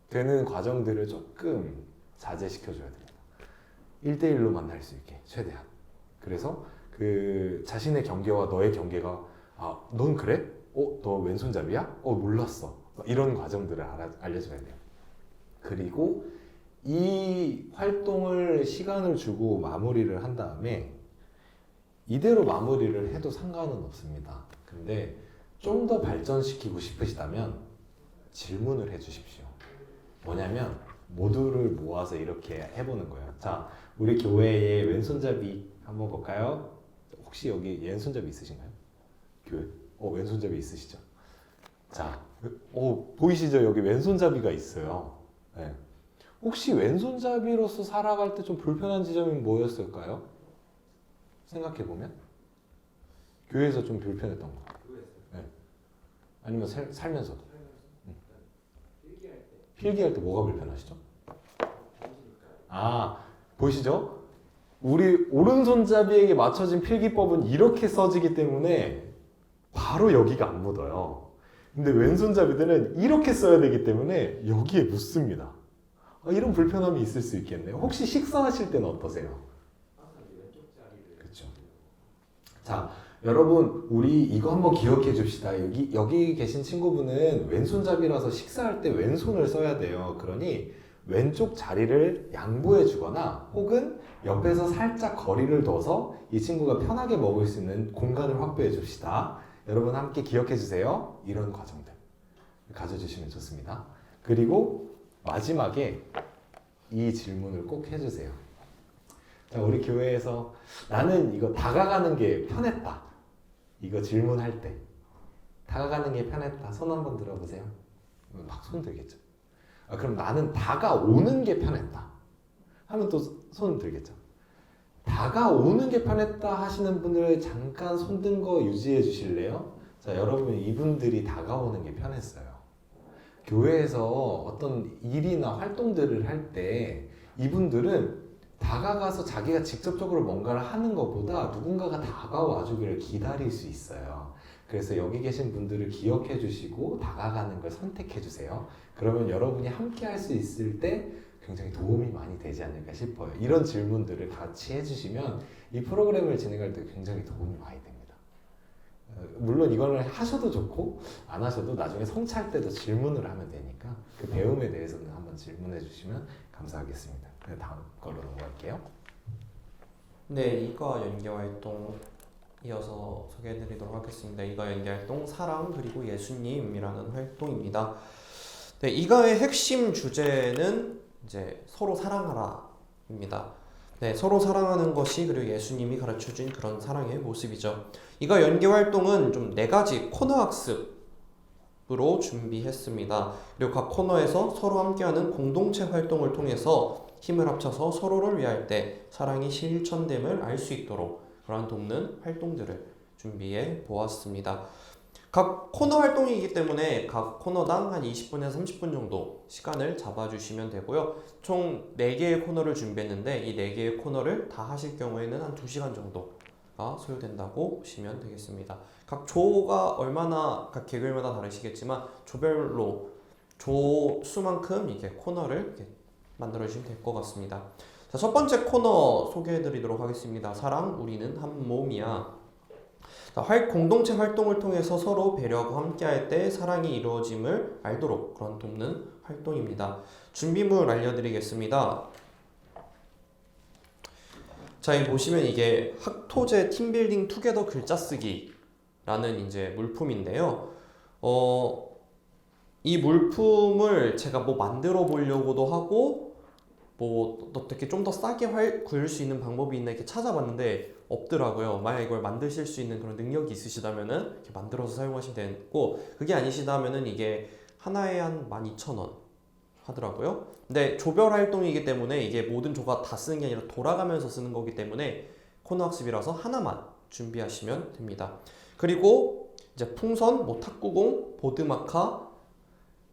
되는 과정들을 조금 자제시켜 줘야 됩니다. 1대1로 만날 수 있게 최대한. 그래서 그 자신의 경계와 너의 경계가 아 넌 그래? 너 왼손잡이야? 몰랐어. 이런 과정들을 알려줘야 돼요. 그리고 이 활동을 시간을 주고 마무리를 한 다음에 이대로 마무리를 해도 상관은 없습니다. 근데 좀 더 발전시키고 싶으시다면 질문을 해 주십시오. 뭐냐면 모두를 모아서 이렇게 해보는 거예요. 자, 우리 교회에 왼손잡이 한번 볼까요? 혹시 여기 왼손잡이 있으신가요? 교회? 왼손잡이 있으시죠? 자, 보이시죠? 여기 왼손잡이가 있어요. 네. 혹시 왼손잡이로서 살아갈 때 좀 불편한 지점이 뭐였을까요? 생각해보면 교회에서 좀 불편했던 거. 네. 아니면 살면서도. 필기할 때 뭐가 불편하시죠? 보이시죠? 우리 오른손잡이에게 맞춰진 필기법은 이렇게 써지기 때문에 바로 여기가 안 묻어요. 근데 왼손잡이들은 이렇게 써야 되기 때문에 여기에 묻습니다. 이런 불편함이 있을 수 있겠네요. 혹시 식사하실 때는 어떠세요? 그렇죠. 자, 여러분 우리 이거 한번 기억해 줍시다. 여기 계신 친구분은 왼손잡이라서 식사할 때 왼손을 써야 돼요. 그러니 왼쪽 자리를 양보해 주거나 혹은 옆에서 살짝 거리를 둬서 이 친구가 편하게 먹을 수 있는 공간을 확보해 줍시다. 여러분 함께 기억해 주세요. 이런 과정들 가져주시면 좋습니다. 그리고 마지막에 이 질문을 꼭 해주세요. 자, 우리 교회에서 나는 이거 다가가는 게 편했다. 이거 질문할 때 다가가는 게 편했다. 손 한번 들어보세요. 막 손 들겠죠. 그럼 나는 다가오는 게 편했다 하면 또 손 들겠죠. 다가오는 게 편했다 하시는 분들 잠깐 손 든 거 유지해 주실래요? 자, 여러분 이분들이 다가오는 게 편했어요. 교회에서 어떤 일이나 활동들을 할 때 이분들은 다가가서 자기가 직접적으로 뭔가를 하는 것보다 누군가가 다가와 주기를 기다릴 수 있어요. 그래서 여기 계신 분들을 기억해 주시고 다가가는 걸 선택해 주세요. 그러면 여러분이 함께 할 수 있을 때 굉장히 도움이 많이 되지 않을까 싶어요. 이런 질문들을 같이 해주시면 이 프로그램을 진행할 때 굉장히 도움이 많이 됩니다. 물론 이거를 하셔도 좋고 안 하셔도 나중에 성찰 때도 질문을 하면 되니까 그 배움에 대해서는 한번 질문해 주시면 감사하겠습니다. 다음 걸로 넘어갈게요. 네, 이과 연계 활동 이어서 소개해드리도록 하겠습니다. 이과 연계 활동 사랑 그리고 예수님이라는 활동입니다. 네, 이과의 핵심 주제는 이제 서로 사랑하라입니다. 네, 서로 사랑하는 것이 그리고 예수님이 가르쳐준 그런 사랑의 모습이죠. 이과 연계 활동은 좀 4가지 코너 학습으로 준비했습니다. 그리고 각 코너에서 서로 함께하는 공동체 활동을 통해서 힘을 합쳐서 서로를 위할 때 사랑이 실천됨을 알 수 있도록 그러한 돕는 활동들을 준비해 보았습니다. 각 코너 활동이기 때문에 각 코너당 한 20분에서 30분 정도 시간을 잡아주시면 되고요. 총 4개의 코너를 준비했는데 이 4개의 코너를 다 하실 경우에는 한 2시간 정도가 소요된다고 보시면 되겠습니다. 각 조가 얼마나 각 개그마다 다르시겠지만 조별로 조 수만큼 이렇게 코너를 이렇게 만들어주시면 될 것 같습니다. 자, 첫 번째 코너 소개해드리도록 하겠습니다. 사랑, 우리는 한 몸이야. 자, 공동체 활동을 통해서 서로 배려하고 함께할 때 사랑이 이루어짐을 알도록 그런 돕는 활동입니다. 준비물 알려드리겠습니다. 자, 여기 보시면 이게 학토제 팀빌딩 투게더 글자 쓰기라는 이제 물품인데요. 이 물품을 제가 뭐 만들어 보려고도 하고 뭐 어떻게 좀 더 싸게 구할 수 있는 방법이 있나 이렇게 찾아봤는데 없더라고요. 만약 이걸 만드실 수 있는 그런 능력이 있으시다면은 이렇게 만들어서 사용하시면 되고, 그게 아니시다면은 이게 하나에 한 12,000원 하더라고요. 근데 조별 활동이기 때문에 이게 모든 조가 다 쓰는 게 아니라 돌아가면서 쓰는 거기 때문에 코너 학습이라서 하나만 준비하시면 됩니다. 그리고 이제 풍선, 뭐 탁구공,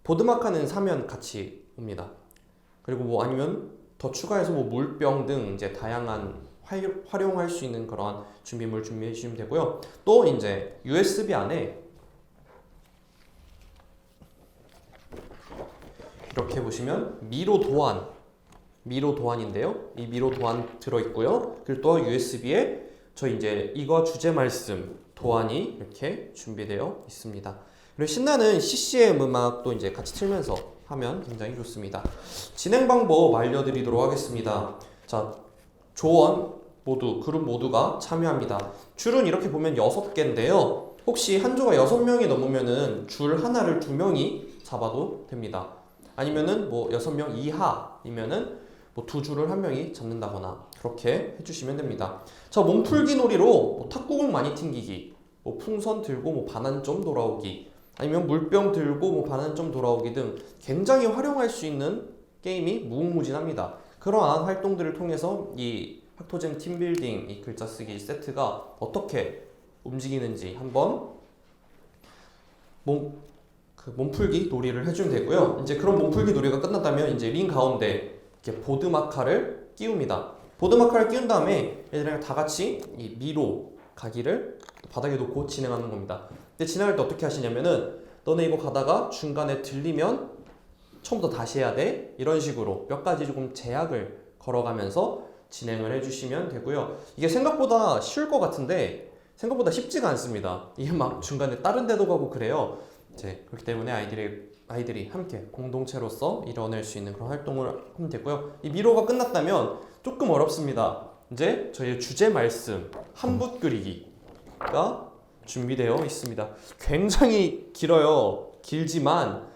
보드마카는 사면 같이 옵니다. 그리고 뭐 아니면 더 추가해서 뭐 물병 등 이제 다양한 활용할 수 있는 그런 준비물 준비해 주시면 되고요. 또 이제 USB 안에 이렇게 보시면 미로 도안인데요. 이 미로 도안 들어있고요. 그리고 또 USB에 저희 이제 이거 주제 말씀 도안이 이렇게 준비되어 있습니다. 그리고 신나는 CCM 음악도 이제 같이 틀면서 하면 굉장히 좋습니다. 진행 방법 알려드리도록 하겠습니다. 자, 조원 모두, 그룹 모두가 참여합니다. 줄은 이렇게 보면 6개인데요. 혹시 한 조가 6명이 넘으면은 줄 하나를 2명이 잡아도 됩니다. 아니면은 뭐 6명 이하이면은 뭐 2줄을 1명이 잡는다거나 그렇게 해주시면 됩니다. 자, 몸풀기 놀이로 뭐 탁구공 많이 튕기기, 뭐 풍선 들고 뭐 반환점 돌아오기, 아니면 물병 들고 뭐 반환점 돌아오기 등 굉장히 활용할 수 있는 게임이 무궁무진합니다. 그러한 활동들을 통해서 이 학토잼 팀빌딩 이 글자 쓰기 세트가 어떻게 움직이는지 한번 몸풀기 놀이를 해주면 되고요. 이제 그런 몸풀기 놀이가 끝났다면 이제 링 가운데 이렇게 보드마카를 끼웁니다. 보드마카를 끼운 다음에 얘들이랑 다 같이 이 미로 가기를 바닥에 놓고 진행하는 겁니다. 근데 진행할 때 어떻게 하시냐면은 너네 이거 가다가 중간에 들리면 처음부터 다시 해야 돼. 이런 식으로 몇 가지 조금 제약을 걸어가면서 진행을 해주시면 되고요. 이게 생각보다 쉬울 것 같은데 생각보다 쉽지가 않습니다. 이게 막 중간에 다른 데도 가고 그래요. 이제 그렇기 때문에 아이들이 함께 공동체로서 이뤄낼 수 있는 그런 활동을 하면 되고요. 이 미로가 끝났다면 조금 어렵습니다. 이제 저희의 주제 말씀 한붓 그리기가 준비되어 있습니다. 굉장히 길어요. 길지만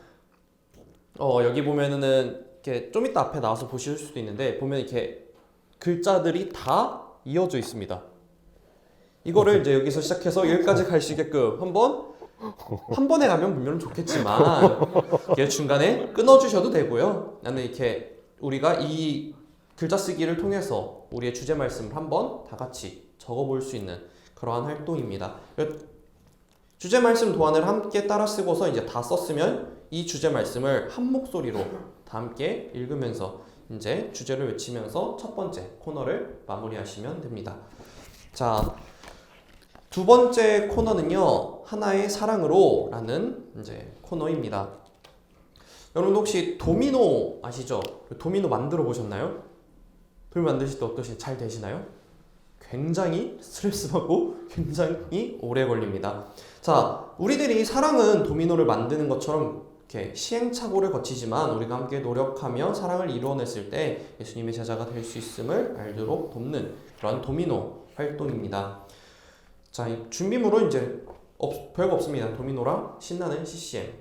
여기 보면은 이렇게 좀 이따 앞에 나와서 보실 수도 있는데 보면 이렇게 글자들이 다 이어져 있습니다. 이거를 이제 여기서 시작해서 여기까지 갈 수 있게끔 한 번에 가면 물론 좋겠지만 이게 중간에 끊어주셔도 되고요. 나는 이렇게 우리가 이 글자 쓰기를 통해서 우리의 주제 말씀을 한번 다 같이 적어볼 수 있는 그러한 활동입니다. 주제 말씀 도안을 함께 따라 쓰고서 이제 다 썼으면 이 주제 말씀을 한 목소리로 다 함께 읽으면서 이제 주제를 외치면서 첫 번째 코너를 마무리하시면 됩니다. 자, 두 번째 코너는요, 하나의 사랑으로 라는 이제 코너입니다. 여러분 혹시 도미노 아시죠? 도미노 만들어 보셨나요? 도미노 만드실 때 어떠신지 잘 되시나요? 굉장히 스트레스 받고 굉장히 오래 걸립니다. 자, 우리들이 사랑은 도미노를 만드는 것처럼 이렇게 시행착오를 거치지만 우리가 함께 노력하며 사랑을 이루어냈을 때 예수님의 제자가 될 수 있음을 알도록 돕는 그런 도미노 활동입니다. 자, 이 준비물은 이제 별거 없습니다. 도미노랑 신나는 CCM이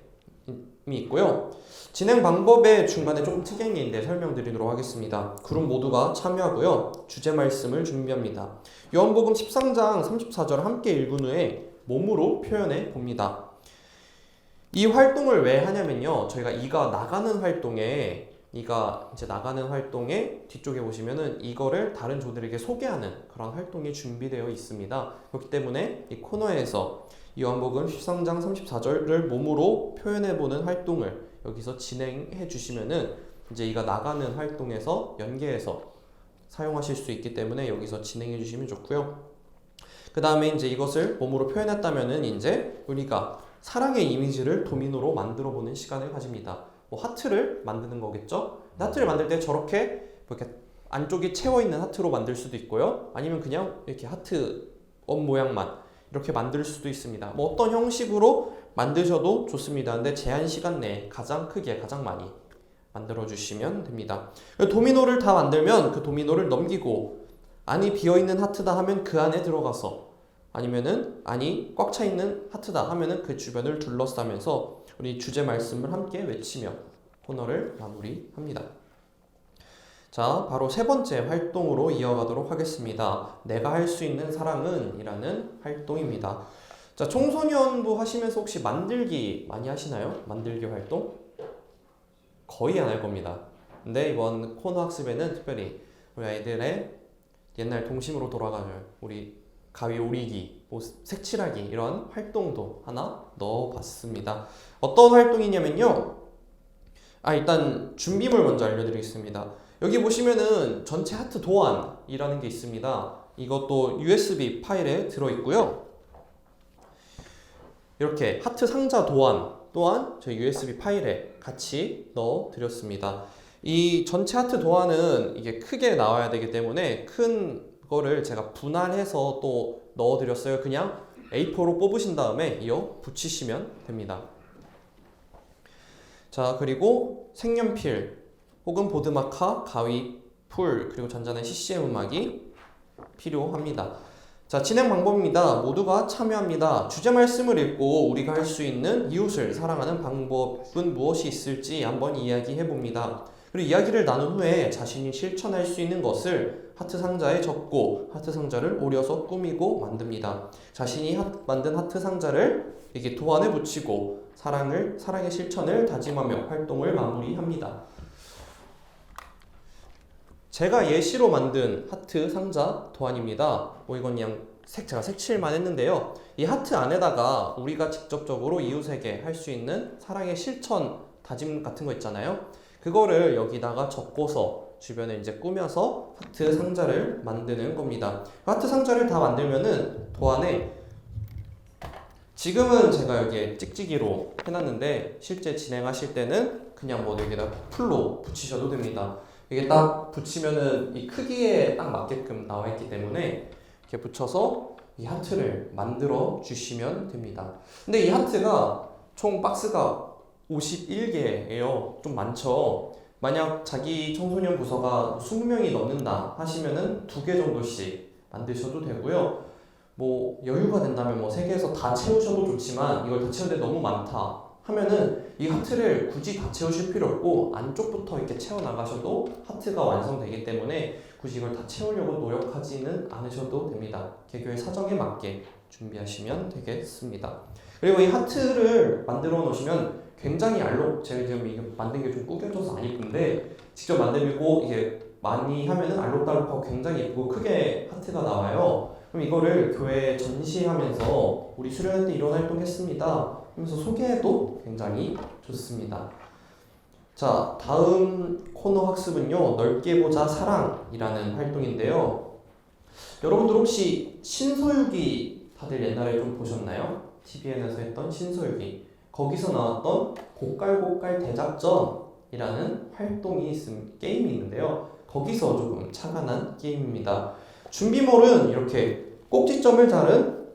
있고요. 진행 방법의 중간에 조금 특이한 게 있는데 설명드리도록 하겠습니다. 그룹 모두가 참여하고요. 주제 말씀을 준비합니다. 요한복음 13장 34절 함께 읽은 후에 몸으로 표현해 봅니다. 이 활동을 왜 하냐면요. 저희가 이가 나가는 활동에 뒤쪽에 보시면은 이거를 다른 조들에게 소개하는 그런 활동이 준비되어 있습니다. 그렇기 때문에 이 코너에서 요한복음 13장 34절을 몸으로 표현해보는 활동을 여기서 진행해 주시면은 이제 이가 나가는 활동에서 연계해서 사용하실 수 있기 때문에 여기서 진행해 주시면 좋고요. 그 다음에 이제 이것을 몸으로 표현했다면은 이제 우리가 사랑의 이미지를 도미노로 만들어 보는 시간을 가집니다. 뭐 하트를 만드는 거겠죠? 하트를 만들 때 저렇게 이렇게 안쪽이 채워 있는 하트로 만들 수도 있고요. 아니면 그냥 이렇게 하트 원 모양만 이렇게 만들 수도 있습니다. 뭐 어떤 형식으로 만드셔도 좋습니다. 근데 제한 시간 내에 가장 크게 가장 많이 만들어 주시면 됩니다. 도미노를 다 만들면 그 도미노를 넘기고 안이 비어있는 하트다 하면 그 안에 들어가서 아니면은 안이 꽉 차 있는 하트다 하면은 그 주변을 둘러싸면서 우리 주제 말씀을 함께 외치며 코너를 마무리합니다. 자, 바로 세 번째 활동으로 이어가도록 하겠습니다. 내가 할 수 있는 사랑은 이라는 활동입니다. 자, 청소년부 하시면서 혹시 만들기 많이 하시나요? 만들기 활동? 거의 안 할 겁니다. 근데 이번 코너 학습에는 특별히 우리 아이들의 옛날 동심으로 돌아가는 우리 가위 오리기, 뭐 색칠하기 이런 활동도 하나 넣어봤습니다. 어떤 활동이냐면요. 일단 준비물 먼저 알려드리겠습니다. 여기 보시면은 전체 하트 도안이라는 게 있습니다. 이것도 USB 파일에 들어있고요. 이렇게 하트 상자 도안 또한 저희 USB 파일에 같이 넣어드렸습니다. 이 전체 하트 도안은 이게 크게 나와야 되기 때문에 큰 거를 제가 분할해서 또 넣어드렸어요. 그냥 A4로 뽑으신 다음에 이어 붙이시면 됩니다. 자, 그리고 색연필 혹은 보드마카, 가위, 풀, 그리고 전자는 CCM 음악이 필요합니다. 자, 진행 방법입니다. 모두가 참여합니다. 주제 말씀을 읽고 우리가 할 수 있는 이웃을 사랑하는 방법은 무엇이 있을지 한번 이야기해 봅니다. 그리고 이야기를 나눈 후에 자신이 실천할 수 있는 것을 하트 상자에 적고 하트 상자를 오려서 꾸미고 만듭니다. 자신이 만든 하트 상자를 이게 도안에 붙이고 사랑의 실천을 다짐하며 활동을 마무리합니다. 제가 예시로 만든 하트 상자 도안입니다. 이건 그냥 제가 색칠만 했는데요. 이 하트 안에다가 우리가 직접적으로 이웃에게 할 수 있는 사랑의 실천 다짐 같은 거 있잖아요. 그거를 여기다가 적고서 주변에 이제 꾸며서 하트 상자를 만드는 겁니다. 하트 상자를 다 만들면은 도안에 지금은 제가 여기에 찍찍이로 해놨는데 실제 진행하실 때는 그냥 뭐 여기다 풀로 붙이셔도 됩니다. 이게 딱 붙이면은 이 크기에 딱 맞게끔 나와 있기 때문에 이렇게 붙여서 이 하트를 만들어 주시면 됩니다. 근데 이 하트가 총 박스가 51개예요. 좀 많죠. 만약 자기 청소년 부서가 20명이 넘는다 하시면은 2개 정도씩 만드셔도 되고요. 뭐 여유가 된다면 뭐 3개에서 다 채우셔도 좋지만 이걸 다 채우는데 너무 많다 하면은 이 하트를 굳이 다 채우실 필요 없고 안쪽부터 이렇게 채워 나가셔도 하트가 완성되기 때문에 굳이 이걸 다 채우려고 노력하지는 않으셔도 됩니다. 개교의 사정에 맞게 준비하시면 되겠습니다. 그리고 이 하트를 만들어 놓으시면 굉장히 제가 지금 이게 만든 게 좀 구겨져서 안 예쁜데 직접 만들고 이게 많이 하면은 알록달록하고 굉장히 예쁘고 크게 하트가 나와요. 그럼 이거를 교회에 전시하면서 우리 수련회 때 이런 활동 했습니다 하면서 소개해도 굉장히 좋습니다. 자, 다음 코너 학습은요, 넓게 보자 사랑이라는 활동인데요. 여러분들 혹시 신서유기 다들 옛날에 좀 보셨나요? TVN에서 했던 신서유기. 거기서 나왔던 고깔고깔 대작전이라는 게임이 있는데요. 거기서 조금 착안한 게임입니다. 준비물은 이렇게 꼭지점을 자른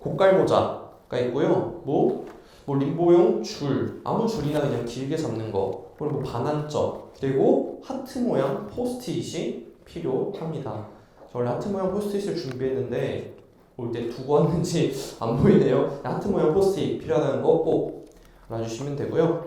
고깔모자가 있고요. 뭐 림보용 줄, 아무 줄이나 그냥 길게 잡는 거, 그리고 반환점, 그리고 하트 모양 포스트잇이 필요합니다. 저 원래 하트 모양 포스트잇을 준비했는데 올 때 두고 왔는지 안 보이네요. 하트 모양 포스트잇 필요하다는 거 꼭 알아주시면 되고요.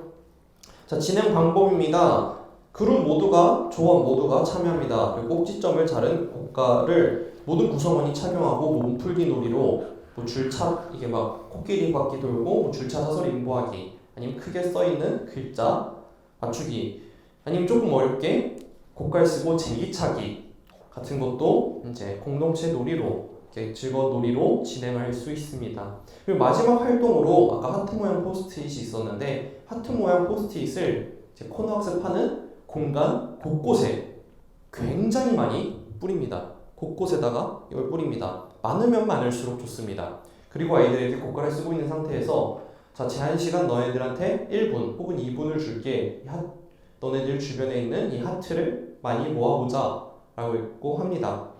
자, 진행 방법입니다. 그룹 모두가, 조원 모두가 참여합니다. 그리고 꼭지점을 자른 고깔을 모든 구성원이 착용하고 몸풀기 놀이로 뭐 줄차, 이게 막 코끼리 바퀴 돌고 뭐 줄차 사설 인보하기, 아니면 크게 써있는 글자 맞추기, 아니면 조금 어렵게 고깔 쓰고 제기차기 같은 것도 이제 공동체 놀이로, 이렇게 즐거운 놀이로 진행할 수 있습니다. 그리고 마지막 활동으로 아까 하트 모양 포스트잇이 있었는데 하트 모양 포스트잇을 이제 코너 학습하는 공간 곳곳에 굉장히 많이 뿌립니다. 곳곳에다가 이걸 뿌립니다. 많으면 많을수록 좋습니다. 그리고 아이들에게 고깔을 쓰고 있는 상태에서 자, 제한 시간 너희들한테 1분 혹은 2분을 줄게. 너네들 주변에 있는 이 하트를 많이 모아보자 라고 있고 합니다.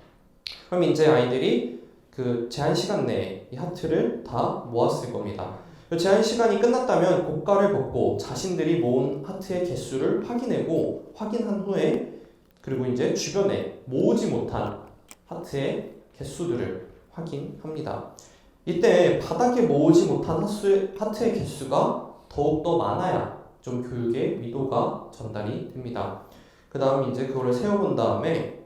그럼 이제 아이들이 그 제한 시간 내에 이 하트를 다 모았을 겁니다. 제한 시간이 끝났다면 고깔을 벗고 자신들이 모은 하트의 개수를 확인한 후에 그리고 이제 주변에 모으지 못한 하트의 개수들을 확인합니다. 이때 바닥에 모으지 못한 하트의 개수가 더욱더 많아야 좀 교육의 의도가 전달이 됩니다. 그 다음 이제 그거를 세어본 다음에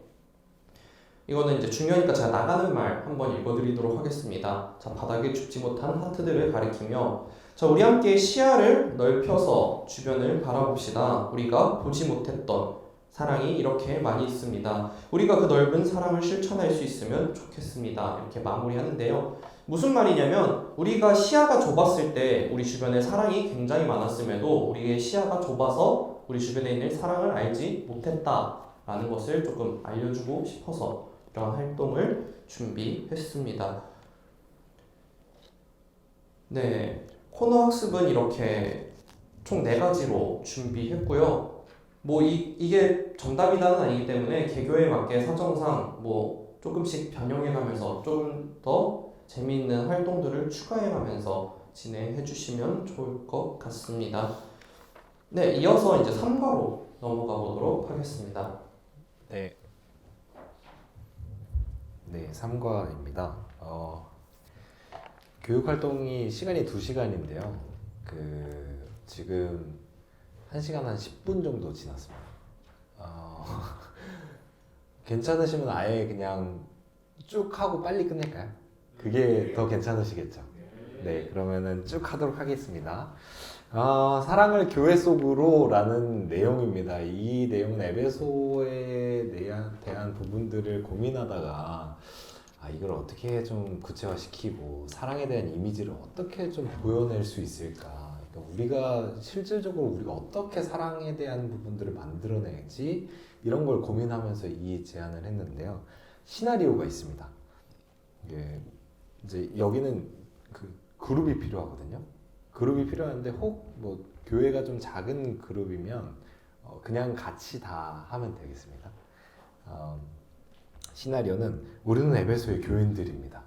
이거는 이제 중요하니까 제가 나가는 말 한번 읽어드리도록 하겠습니다. 자, 바닥에 줍지 못한 하트들을 가리키며 자, 우리 함께 시야를 넓혀서 주변을 바라봅시다. 우리가 보지 못했던 사랑이 이렇게 많이 있습니다. 우리가 그 넓은 사랑을 실천할 수 있으면 좋겠습니다. 이렇게 마무리하는데요. 무슨 말이냐면 우리가 시야가 좁았을 때 우리 주변에 사랑이 굉장히 많았음에도 우리의 시야가 좁아서 우리 주변에 있는 사랑을 알지 못했다라는 것을 조금 알려주고 싶어서 이런 활동을 준비했습니다. 네, 코너 학습은 이렇게 총 4가지로 준비했고요. 뭐 이게 정답이다는 아니기 때문에 개교에 맞게 사정상 뭐 조금씩 변형해가면서 조금 더 재미있는 활동들을 추가해가면서 진행해 주시면 좋을 것 같습니다. 네, 이어서 이제 3과로 넘어가 보도록 하겠습니다. 네. 네, 3과입니다. 교육 활동이 시간이 2시간인데요. 지금 1시간 한 10분 정도 지났습니다. 괜찮으시면 아예 그냥 쭉 하고 빨리 끝낼까요? 그게 더 괜찮으시겠죠? 네, 그러면은 쭉 하도록 하겠습니다. 사랑을 교회 속으로 라는 내용입니다. 이 내용은 에베소에 대한 부분들을 고민하다가 이걸 어떻게 좀 구체화시키고 사랑에 대한 이미지를 어떻게 좀 보여낼 수 있을까? 그러니까 우리가 실질적으로 우리가 어떻게 사랑에 대한 부분들을 만들어내지 이런 걸 고민하면서 이 제안을 했는데요. 시나리오가 있습니다. 이제 여기는 그룹이 필요하거든요. 그룹이 필요한데 혹 뭐 교회가 좀 작은 그룹이면 그냥 같이 다 하면 되겠습니다. 시나리오는 우리는 에베소의 교인들입니다.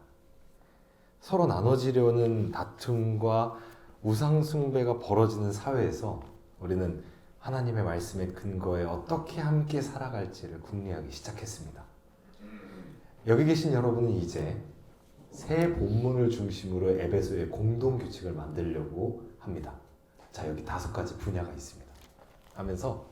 서로 나눠지려는 다툼과 우상숭배가 벌어지는 사회에서 우리는 하나님의 말씀의 근거에 어떻게 함께 살아갈지를 궁리하기 시작했습니다. 여기 계신 여러분은 이제 새 본문을 중심으로 에베소의 공동 규칙을 만들려고 합니다. 자, 여기 5가지 분야가 있습니다. 하면서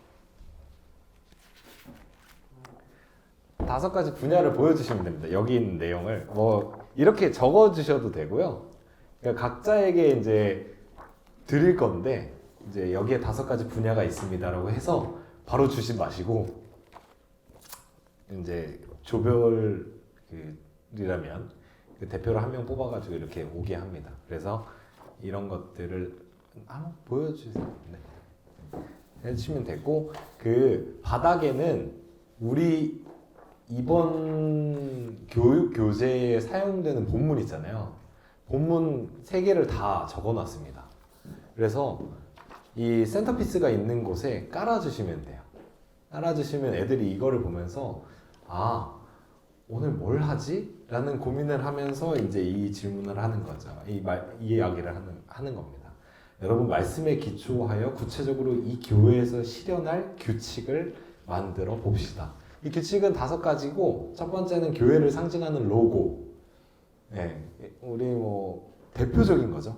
5가지 분야를 보여주시면 됩니다. 여기 있는 내용을 뭐 이렇게 적어주셔도 되고요. 그러니까 각자에게 이제 드릴 건데 이제 여기에 5가지 분야가 있습니다라고 해서 바로 주지 마시고 이제 조별이라면 대표를 한 명 뽑아가지고 이렇게 오게 합니다. 그래서 이런 것들을 한번 보여주세요. 네. 해주시면 되고 그 바닥에는 우리 이번 교육 교재에 사용되는 본문 있잖아요. 본문 3개를 다 적어놨습니다. 그래서 이 센터피스가 있는 곳에 깔아주시면 돼요. 깔아주시면 애들이 이거를 보면서 오늘 뭘 하지? 라는 고민을 하면서 이제 이 질문을 하는 거죠. 이 이야기를 하는 겁니다. 여러분 말씀에 기초하여 구체적으로 이 교회에서 실현할 규칙을 만들어 봅시다. 이 규칙은 5가지고 첫 번째는 교회를 상징하는 로고. 네, 우리 뭐 대표적인 거죠.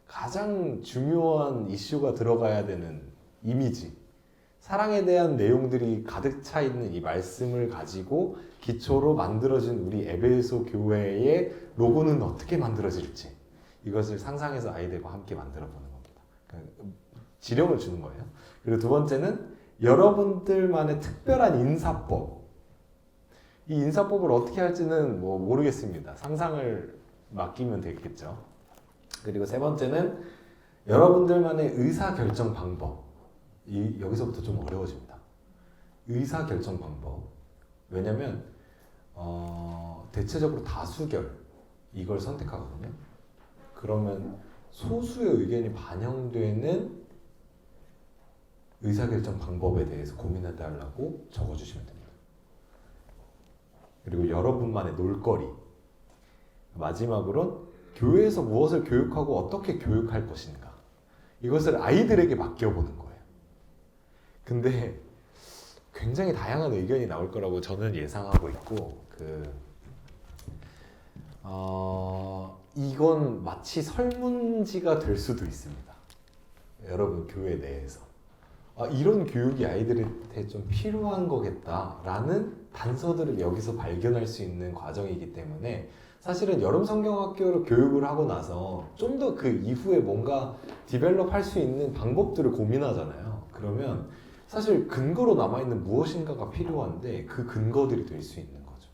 가장 중요한 이슈가 들어가야 되는 이미지. 사랑에 대한 내용들이 가득 차 있는 이 말씀을 가지고 기초로 만들어진 우리 에베소 교회의 로고는 어떻게 만들어질지 이것을 상상해서 아이들과 함께 만들어 보는 겁니다. 그러니까 지령을 주는 거예요. 그리고 2번째는 여러분들만의 특별한 인사법. 이 인사법을 어떻게 할지는 뭐 모르겠습니다. 상상을 맡기면 되겠죠. 그리고 3번째는 여러분들만의 의사결정 방법. 여기서부터 좀 어려워집니다. 의사결정 방법. 왜냐면 대체적으로 다수결 이걸 선택하거든요. 그러면 소수의 의견이 반영되는 의사결정 방법에 대해서 고민해달라고 적어주시면 됩니다. 그리고 여러분만의 놀거리. 마지막으로 교회에서 무엇을 교육하고 어떻게 교육할 것인가. 이것을 아이들에게 맡겨보는 거예요. 근데 굉장히 다양한 의견이 나올 거라고 저는 예상하고 있고 이건 마치 설문지가 될 수도 있습니다. 여러분 교회 내에서 이런 교육이 아이들한테 좀 필요한 거겠다라는 단서들을 여기서 발견할 수 있는 과정이기 때문에 사실은 여름 성경학교로 교육을 하고 나서 좀 더 그 이후에 뭔가 디벨롭 할 수 있는 방법들을 고민하잖아요. 그러면 사실 근거로 남아있는 무엇인가가 필요한데 그 근거들이 될 수 있는 거죠.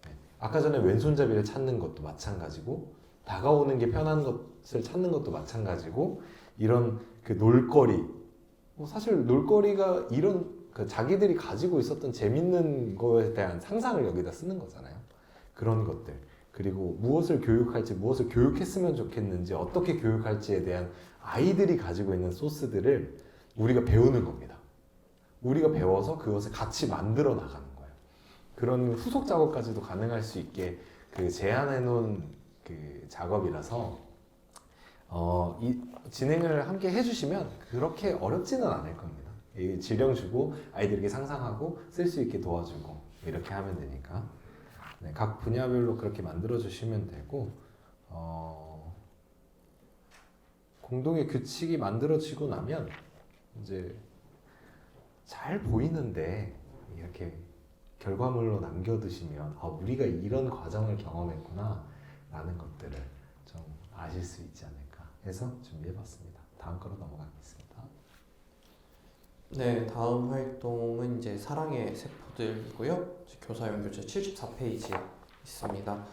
네. 아까 전에 왼손잡이를 찾는 것도 마찬가지고 다가오는 게 편한 것을 찾는 것도 마찬가지고 이런 그 놀거리 사실 놀거리가 이런 그 자기들이 가지고 있었던 재밌는 거에 대한 상상을 여기다 쓰는 거잖아요. 그런 것들 그리고 무엇을 교육할지 무엇을 교육했으면 좋겠는지 어떻게 교육할지에 대한 아이들이 가지고 있는 소스들을 우리가 배우는 겁니다. 우리가 배워서 그것을 같이 만들어 나가는 거예요. 그런 후속 작업까지도 가능할 수 있게 그 제안해 놓은 그 작업이라서 이 진행을 함께 해주시면 그렇게 어렵지는 않을 겁니다. 이 질령 주고 아이들에게 상상하고 쓸 수 있게 도와주고 이렇게 하면 되니까 네, 각 분야별로 그렇게 만들어 주시면 되고 공동의 규칙이 만들어지고 나면 이제 잘 보이는데 이렇게 결과물로 남겨두시면 우리가 이런 과정을 경험했구나 라는 것들을 좀 아실 수 있지 않을까 해서 준비해봤습니다. 다음 거로 넘어가겠습니다. 네, 다음 활동은 이제 사랑의 세포들이고요. 교사용 교재 74페이지에 있습니다.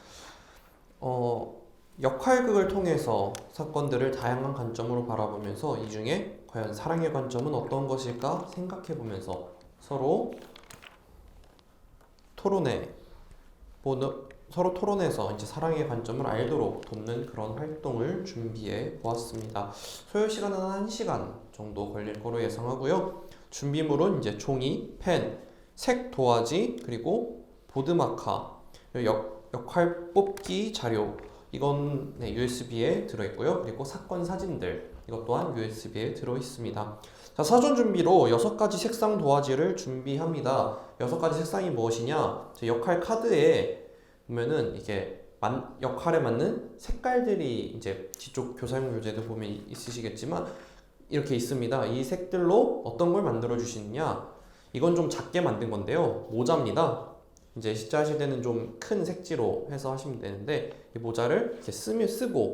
역할극을 통해서 사건들을 다양한 관점으로 바라보면서 이 중에 과연 사랑의 관점은 어떤 것일까 생각해보면서 서로 토론해서 이제 사랑의 관점을 알도록 돕는 그런 활동을 준비해 보았습니다. 소요 시간은 1시간 정도 걸릴 거로 예상하고요. 준비물은 이제 종이, 펜, 색 도화지, 그리고 보드마카, 역할 뽑기 자료, 이건 USB에 들어있고요. 그리고 사건 사진들, 이것 또한 USB에 들어있습니다. 자, 사전 준비로 6가지 색상 도화지를 준비합니다. 6가지 색상이 무엇이냐? 역할 카드에 보면은 이게 역할에 맞는 색깔들이 이제 뒤쪽 교사용 교재도 보면 있으시겠지만 이렇게 있습니다. 이 색들로 어떤 걸 만들어 주시느냐? 이건 좀 작게 만든 건데요. 모자입니다. 이제 실제 하실 때는 좀 큰 색지로 해서 하시면 되는데 이 모자를 이렇게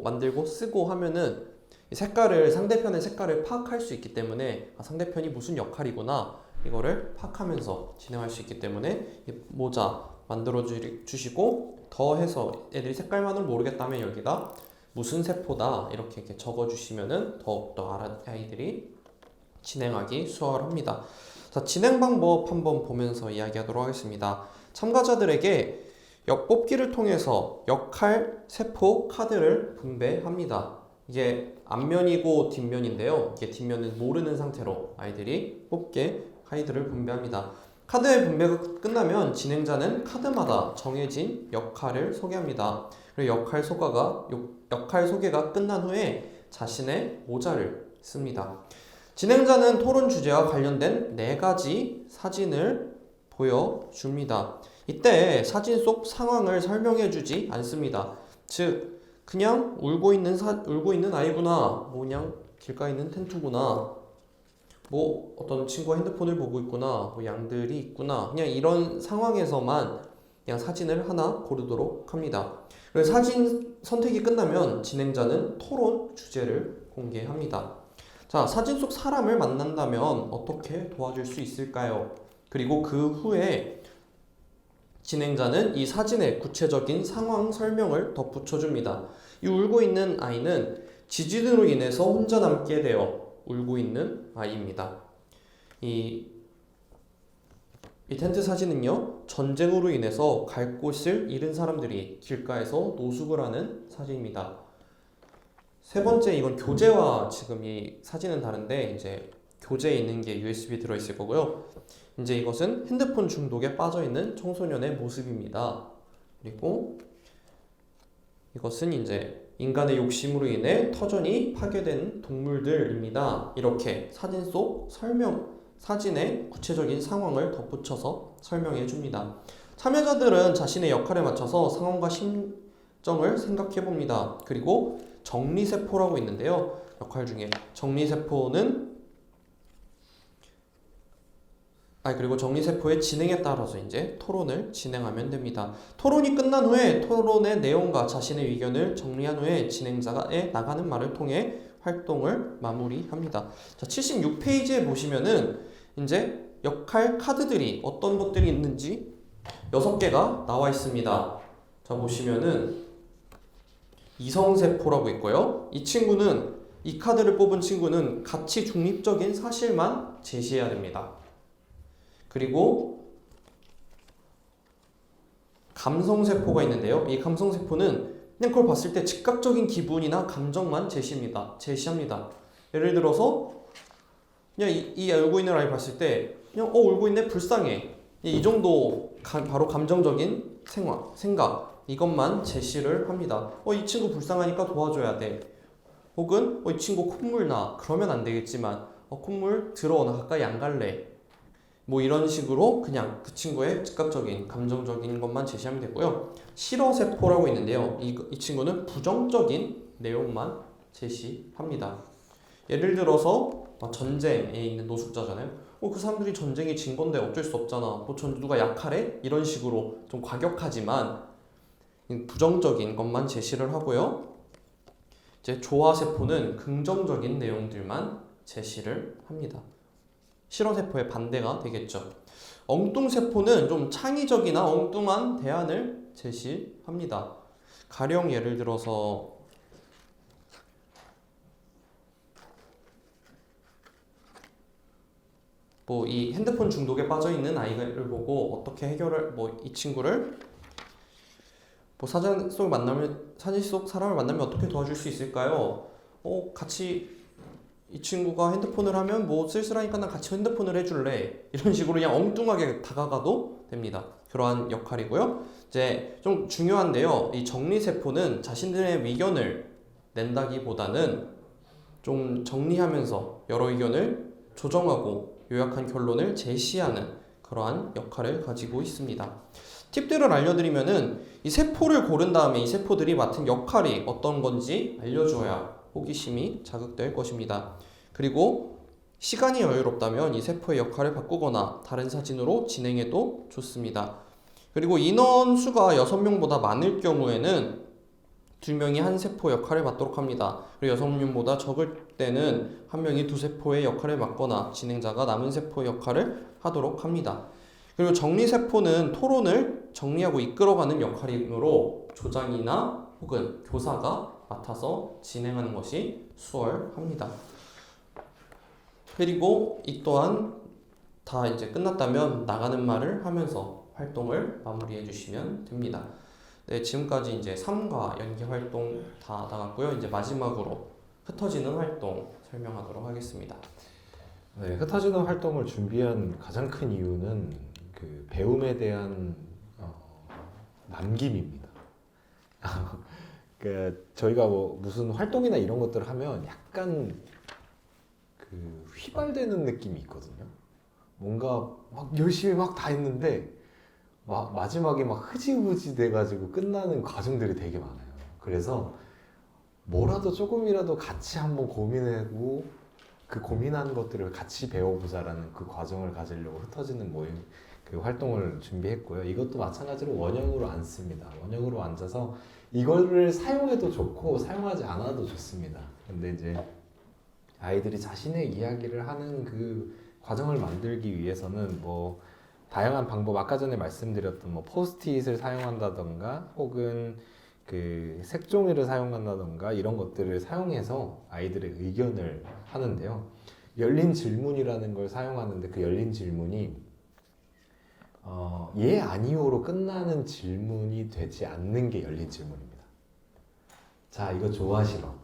만들고 쓰고 하면은 이 상대편의 색깔을 파악할 수 있기 때문에 상대편이 무슨 역할이구나 이거를 파악하면서 진행할 수 있기 때문에 이 모자 만들어 주시고 더해서 애들이 색깔만을 모르겠다면 여기다 무슨 세포다 이렇게 적어 주시면은 더욱더 아이들이 진행하기 수월합니다. 자, 진행 방법 한번 보면서 이야기하도록 하겠습니다. 참가자들에게 뽑기를 통해서 역할, 세포, 카드를 분배합니다. 이게 앞면이고 뒷면인데요. 이게 뒷면은 모르는 상태로 아이들이 뽑게 카드를 분배합니다. 카드의 분배가 끝나면 진행자는 카드마다 정해진 역할을 소개합니다. 그리고 역할 소개가 끝난 후에 자신의 모자를 씁니다. 진행자는 토론 주제와 관련된 4가지 사진을 보여줍니다. 이때 사진 속 상황을 설명해주지 않습니다. 즉 그냥 울고 있는 아이구나, 그냥 길가에 있는 텐트구나, 어떤 친구가 핸드폰을 보고 있구나, 양들이 있구나, 그냥 이런 상황에서만 그냥 사진을 하나 고르도록 합니다. 그래서 사진 선택이 끝나면 진행자는 토론 주제를 공개합니다. 자, 사진 속 사람을 만난다면 어떻게 도와줄 수 있을까요? 그리고 그 후에 진행자는 이 사진의 구체적인 상황 설명을 덧붙여줍니다. 이 울고 있는 아이는 지진으로 인해서 혼자 남게 되어 울고 있는 아이입니다. 이 텐트 사진은요, 전쟁으로 인해서 갈 곳을 잃은 사람들이 길가에서 노숙을 하는 사진입니다. 세 번째, 이건 교재와 지금 이 사진은 다른데 이제 교재에 있는 게 USB 들어있을 거고요. 이제 이것은 핸드폰 중독에 빠져있는 청소년의 모습입니다. 그리고 이것은 이제 인간의 욕심으로 인해 터전이 파괴된 동물들입니다. 이렇게 사진 속 사진의 구체적인 상황을 덧붙여서 설명해 줍니다. 참여자들은 자신의 역할에 맞춰서 상황과 심정을 생각해 봅니다. 그리고 정리세포라고 있는데요. 역할 중에 그리고 정리세포의 진행에 따라서 이제 토론을 진행하면 됩니다. 토론이 끝난 후에 토론의 내용과 자신의 의견을 정리한 후에 진행자의 나가는 말을 통해 활동을 마무리합니다. 자, 76페이지에 보시면은 이제 역할 카드들이 어떤 것들이 있는지 6개가 나와 있습니다. 자, 보시면은 이성세포라고 있고요. 이 친구는, 이 카드를 뽑은 친구는 가치 중립적인 사실만 제시해야 됩니다. 그리고 감성세포가 있는데요. 이 감성세포는 그냥 그걸 봤을 때 즉각적인 기분이나 감정만 제시합니다. 예를 들어서 그냥 이 울고 있는 아이 봤을 때 그냥 울고 있네, 불쌍해, 이 정도 바로 감정적인 생각 이것만 제시를 합니다. 이 친구 불쌍하니까 도와줘야 돼. 혹은 이 친구 콧물 나. 그러면 안 되겠지만 콧물 들어, 나 가까이 안 갈래. 뭐 이런 식으로 그냥 그 친구의 즉각적인 감정적인 것만 제시하면 되고요. 실어세포라고 있는데요. 이 친구는 부정적인 내용만 제시합니다. 예를 들어서 전쟁에 있는 노숙자잖아요. 그 사람들이 전쟁에 진 건데 어쩔 수 없잖아. 누가 약하래? 이런 식으로 좀 과격하지만 부정적인 것만 제시를 하고요. 이제 조화세포는 긍정적인 내용들만 제시를 합니다. 실어세포의 반대가 되겠죠. 엉뚱세포는 좀 창의적이나 엉뚱한 대안을 제시합니다. 가령 예를 들어서 이 핸드폰 중독에 빠져 있는 아이를 보고 어떻게 해결을, 이 친구를 사진 속 사람을 만나면 어떻게 도와줄 수 있을까요? 같이 이 친구가 핸드폰을 하면 쓸쓸하니까 난 같이 핸드폰을 해줄래. 이런 식으로 그냥 엉뚱하게 다가가도 됩니다. 그러한 역할이고요. 이제 좀 중요한데요. 이 정리세포는 자신들의 의견을 낸다기보다는 좀 정리하면서 여러 의견을 조정하고 요약한 결론을 제시하는 그러한 역할을 가지고 있습니다. 팁들을 알려드리면은 이 세포를 고른 다음에 이 세포들이 맡은 역할이 어떤 건지 알려줘야 호기심이 자극될 것입니다. 그리고 시간이 여유롭다면 이 세포의 역할을 바꾸거나 다른 사진으로 진행해도 좋습니다. 그리고 인원수가 6명보다 많을 경우에는 2명이 한 세포 역할을 맡도록 합니다. 그리고 6명보다 적을 때는 1명이 2세포의 역할을 맡거나 진행자가 남은 세포의 역할을 하도록 합니다. 그리고 정리세포는 토론을 정리하고 이끌어가는 역할이므로 조장이나 혹은 교사가 맡아서 진행하는 것이 수월합니다. 그리고 이 또한 다 이제 끝났다면 나가는 말을 하면서 활동을 마무리해 주시면 됩니다. 네, 지금까지 이제 3과 연기 활동 다 나갔고요. 이제 마지막으로 흩어지는 활동 설명하도록 하겠습니다. 네, 흩어지는 활동을 준비한 가장 큰 이유는 그 배움에 대한 남김입니다. 저희가 무슨 활동이나 이런 것들을 하면 약간 그 휘발되는 느낌이 있거든요. 뭔가 막 열심히 막 다 했는데 마지막에 막 흐지부지 돼가지고 끝나는 과정들이 되게 많아요. 그래서 뭐라도 조금이라도 같이 한번 고민하고 그 고민한 것들을 같이 배워보자라는 그 과정을 가지려고 흩어지는 모임, 그 활동을 준비했고요. 이것도 마찬가지로 원형으로 안 씁니다. 원형으로 앉아서 이거를 사용해도 좋고 사용하지 않아도 좋습니다. 근데 이제 아이들이 자신의 이야기를 하는 그 과정을 만들기 위해서는 다양한 방법, 아까 전에 말씀드렸던 포스트잇을 사용한다던가 혹은 그 색종이를 사용한다던가 이런 것들을 사용해서 아이들의 의견을 하는데요. 열린 질문이라는 걸 사용하는데 그 열린 질문이 예, 아니요로 끝나는 질문이 되지 않는 게 열린 질문입니다. 자, 이거 좋아, 싫어?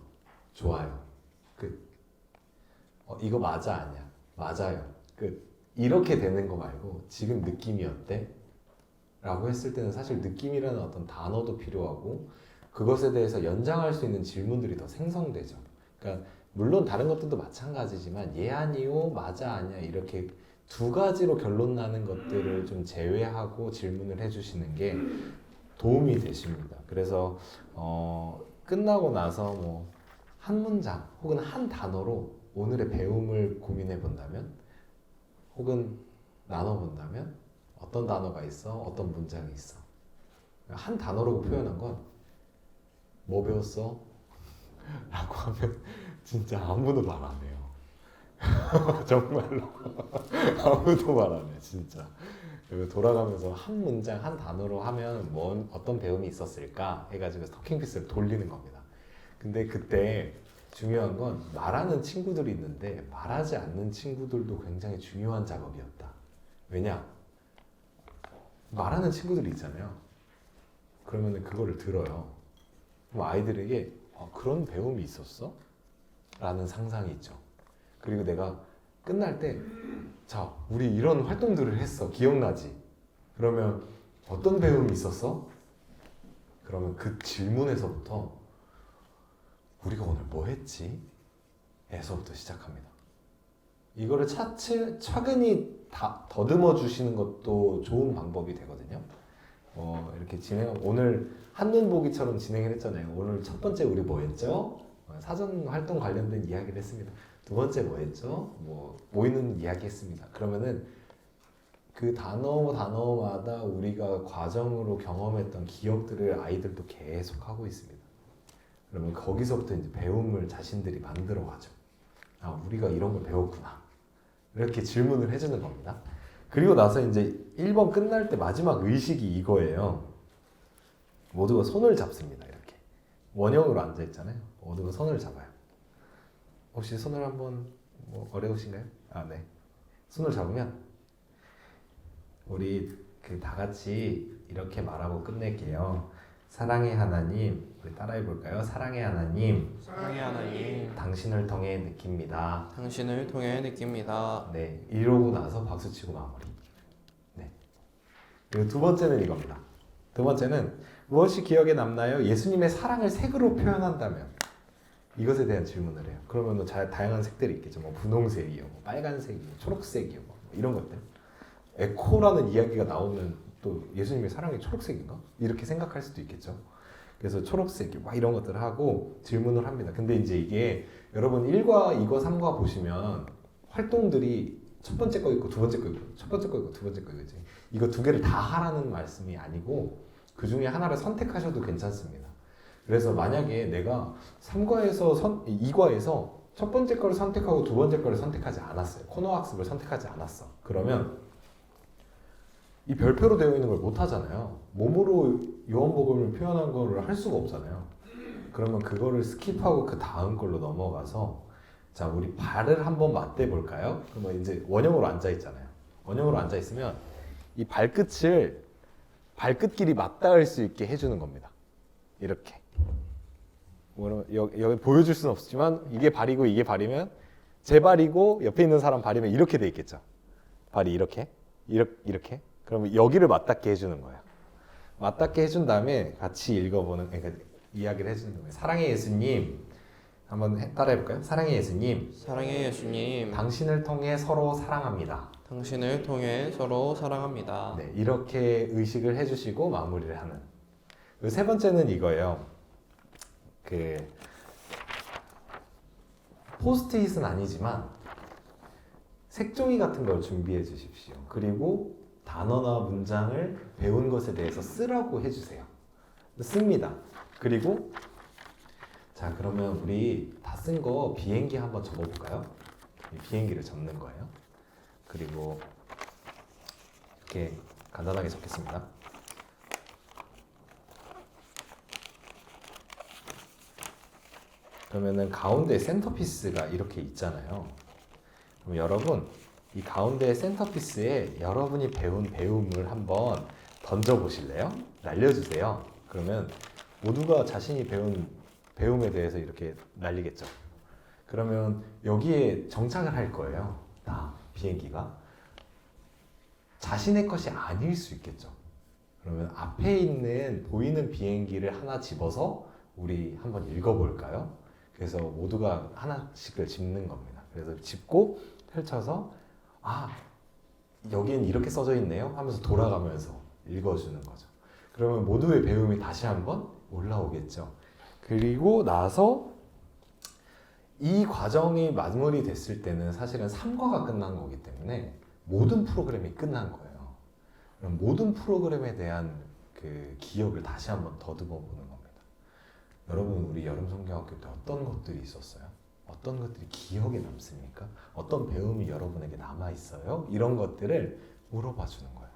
좋아요. 이거 맞아, 아니야? 맞아요. 이렇게 되는 거 말고 지금 느낌이 어때? 라고 했을 때는 사실 느낌이라는 어떤 단어도 필요하고 그것에 대해서 연장할 수 있는 질문들이 더 생성되죠. 그러니까 물론 다른 것들도 마찬가지지만 예, 아니요, 맞아, 아니야 이렇게 두 가지로 결론 나는 것들을 좀 제외하고 질문을 해주시는 게 도움이 되십니다. 그래서 끝나고 나서 한 문장 혹은 한 단어로 오늘의 배움을 고민해 본다면 혹은 나눠본다면 어떤 단어가 있어? 어떤 문장이 있어? 한 단어로 표현한 건 뭐 배웠어? 라고 하면 진짜 아무도 말 안 해요. 정말로 아무도 말 안 해, 진짜. 그리고 돌아가면서 한 문장 한 단어로 하면 어떤 배움이 있었을까 해가지고 스토킹 피스를 돌리는 겁니다. 근데 그때 중요한 건 말하는 친구들이 있는데 말하지 않는 친구들도 굉장히 중요한 작업이었다. 왜냐? 말하는 친구들이 있잖아요. 그러면 그거를 들어요. 그럼 아이들에게 그런 배움이 있었어? 라는 상상이 있죠. 그리고 내가 끝날 때 자, 우리 이런 활동들을 했어. 기억나지? 그러면 어떤 배움이 있었어? 그러면 그 질문에서부터 우리가 오늘 뭐 했지? 에서부터 시작합니다. 이거를 차근히 다 더듬어 주시는 것도 좋은 방법이 되거든요. 이렇게 오늘 한눈 보기처럼 진행을 했잖아요. 오늘 첫 번째 우리 뭐 했죠? 사전 활동 관련된 이야기를 했습니다. 두 번째 뭐 했죠? 모이는 이야기 했습니다. 그러면은 그 단어마다 우리가 과정으로 경험했던 기억들을 아이들도 계속 하고 있습니다. 그러면 거기서부터 이제 배움을 자신들이 만들어 가죠. 우리가 이런 걸 배웠구나. 이렇게 질문을 해주는 겁니다. 그리고 나서 이제 1번 끝날 때 마지막 의식이 이거예요. 모두가 손을 잡습니다. 이렇게. 원형으로 앉아있잖아요. 모두가 손을 잡아요. 혹시 손을 한번 어려우신가요? 네. 손을 잡으면 우리 다 같이 이렇게 말하고 끝낼게요. 사랑의 하나님, 우리 따라해 볼까요? 사랑의 하나님, 사랑의 하나님, 당신을 통해 느낍니다. 당신을 통해 느낍니다. 네, 이러고 나서 박수 치고 마무리. 네. 그리고 두 번째는 이겁니다. 두 번째는 무엇이 기억에 남나요? 예수님의 사랑을 색으로 표현한다면 이것에 대한 질문을 해요. 그러면 다양한 색들이 있겠죠. 분홍색이요, 빨간색이요, 초록색이요, 이런 것들. 에코라는 이야기가 나오면 또 예수님의 사랑이 초록색인가? 이렇게 생각할 수도 있겠죠. 그래서 초록색이 이런 것들을 하고 질문을 합니다. 근데 이제 이게 여러분 1과 2과 3과 보시면 활동들이 첫 번째 거 있고 두 번째 거 있고 첫 번째 거 있고 두 번째 거 있고 이거 두 개를 다 하라는 말씀이 아니고 그 중에 하나를 선택하셔도 괜찮습니다. 그래서 만약에 내가 2과에서 첫 번째 거를 선택하고 두 번째 거를 선택하지 않았어요. 코너 학습을 선택하지 않았어. 그러면 이 별표로 되어 있는 걸 못 하잖아요. 몸으로 요한복음을 표현한 거를 할 수가 없잖아요. 그러면 그거를 스킵하고 그 다음 걸로 넘어가서 자, 우리 발을 한번 맞대 볼까요? 그러면 이제 원형으로 앉아 있잖아요. 원형으로 앉아 있으면 이 발끝끼리 맞닿을 수 있게 해주는 겁니다. 이렇게. 여기 보여줄 수는 없지만 이게 발이고 이게 발이면 제 발이고 옆에 있는 사람 발이면 이렇게 돼 있겠죠. 발이 이렇게. 그러면 여기를 맞닿게 해주는 거예요. 맞닿게 해준 다음에 같이 읽어보는, 그러니까 이야기를 해주는 거예요. 사랑의 예수님, 한번 따라해볼까요? 사랑의 예수님, 사랑의 예수님, 당신을 통해 서로 사랑합니다. 당신을 통해 서로 사랑합니다. 네, 이렇게 의식을 해주시고 마무리를 하는. 세 번째는 이거예요. 포스트잇은 아니지만 색종이 같은 걸 준비해 주십시오. 그리고 단어나 문장을 배운 것에 대해서 쓰라고 해주세요. 씁니다. 그리고 자, 그러면 우리 다 쓴 거 비행기 한번 접어볼까요? 비행기를 접는 거예요. 그리고 이렇게 간단하게 적겠습니다. 그러면은 가운데 센터피스가 이렇게 있잖아요. 그럼 여러분 이 가운데 센터피스에 여러분이 배운 배움을 한번 던져보실래요? 날려주세요. 그러면 모두가 자신이 배운 배움에 대해서 이렇게 날리겠죠. 그러면 여기에 정착을 할 거예요. 비행기가. 자신의 것이 아닐 수 있겠죠. 그러면 앞에 있는 보이는 비행기를 하나 집어서 우리 한번 읽어볼까요? 그래서 모두가 하나씩을 짚는 겁니다. 그래서 짚고 펼쳐서 여기엔 이렇게 써져 있네요 하면서 돌아가면서 읽어주는 거죠. 그러면 모두의 배움이 다시 한번 올라오겠죠. 그리고 나서 이 과정이 마무리됐을 때는 사실은 3과가 끝난 거기 때문에 모든 프로그램이 끝난 거예요. 그럼 모든 프로그램에 대한 그 기억을 다시 한번 더듬어 보는 겁니다. 여러분, 우리 여름 성경학교 때 어떤 것들이 있었어요? 어떤 것들이 기억에 남습니까? 어떤 배움이 여러분에게 남아있어요? 이런 것들을 물어봐 주는 거예요.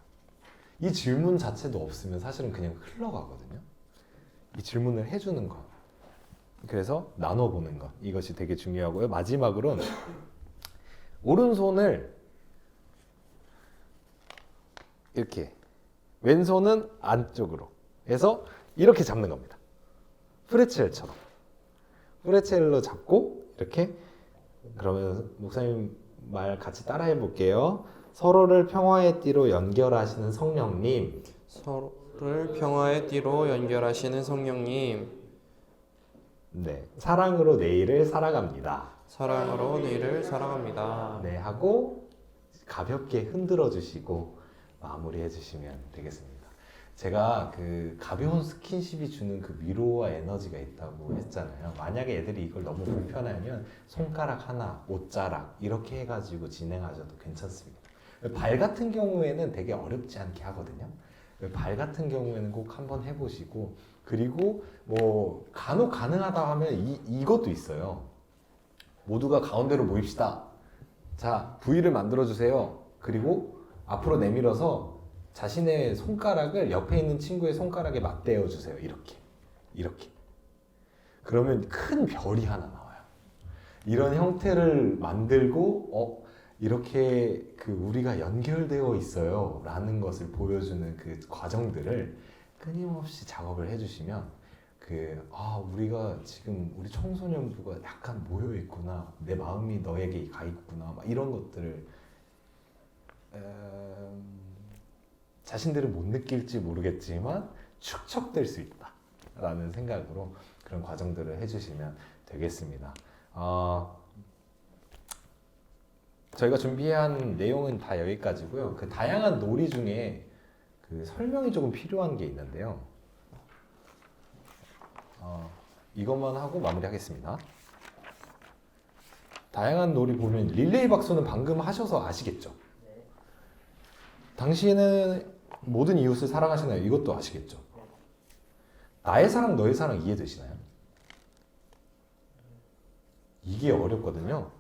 이 질문 자체도 없으면 사실은 그냥 흘러가거든요. 이 질문을 해주는 것. 그래서 나눠보는 것. 이것이 되게 중요하고요. 마지막으로는 오른손을 이렇게, 왼손은 안쪽으로 해서 이렇게 잡는 겁니다. 프레첼처럼. 프레첼로 잡고 이렇게. 그러면 목사님 말 같이 따라해 볼게요. 서로를 평화의 띠로 연결하시는 성령님. 서로를 평화의 띠로 연결하시는 성령님. 네, 사랑으로 내일을 살아갑니다. 사랑으로 내일을 살아갑니다. 네, 하고 가볍게 흔들어 주시고 마무리해 주시면 되겠습니다. 제가 그 가벼운 스킨십이 주는 그 위로와 에너지가 있다고 했잖아요. 만약에 애들이 이걸 너무 불편하면 손가락 하나, 옷자락 이렇게 해가지고 진행하셔도 괜찮습니다. 발 같은 경우에는 되게 어렵지 않게 하거든요. 발 같은 경우에는 꼭 한번 해보시고, 그리고 뭐 간혹 가능하다 하면 이것도 있어요. 모두가 가운데로 모입시다. 자, V를 만들어 주세요. 그리고 앞으로 내밀어서 자신의 손가락을 옆에 있는 친구의 손가락에 맞대어 주세요. 이렇게. 그러면 큰 별이 하나 나와요. 이런 형태를 만들고 이렇게 그 우리가 연결되어 있어요 라는 것을 보여주는 그 과정들을 끊임없이 작업을 해주시면 우리가 지금 우리 청소년부가 약간 모여 있구나, 내 마음이 너에게 가 있구나, 막 이런 것들을 자신들은 못 느낄지 모르겠지만 축적될 수 있다 라는 생각으로 그런 과정들을 해주시면 되겠습니다. 저희가 준비한 내용은 다 여기까지고요. 그 다양한 놀이 중에 그 설명이 조금 필요한 게 있는데요. 이것만 하고 마무리하겠습니다. 다양한 놀이 보면 릴레이 박수는 방금 하셔서 아시겠죠? 당신은 모든 이웃을 사랑하시나요? 이것도 아시겠죠? 나의 사랑, 너의 사랑 이해되시나요? 이게 어렵거든요.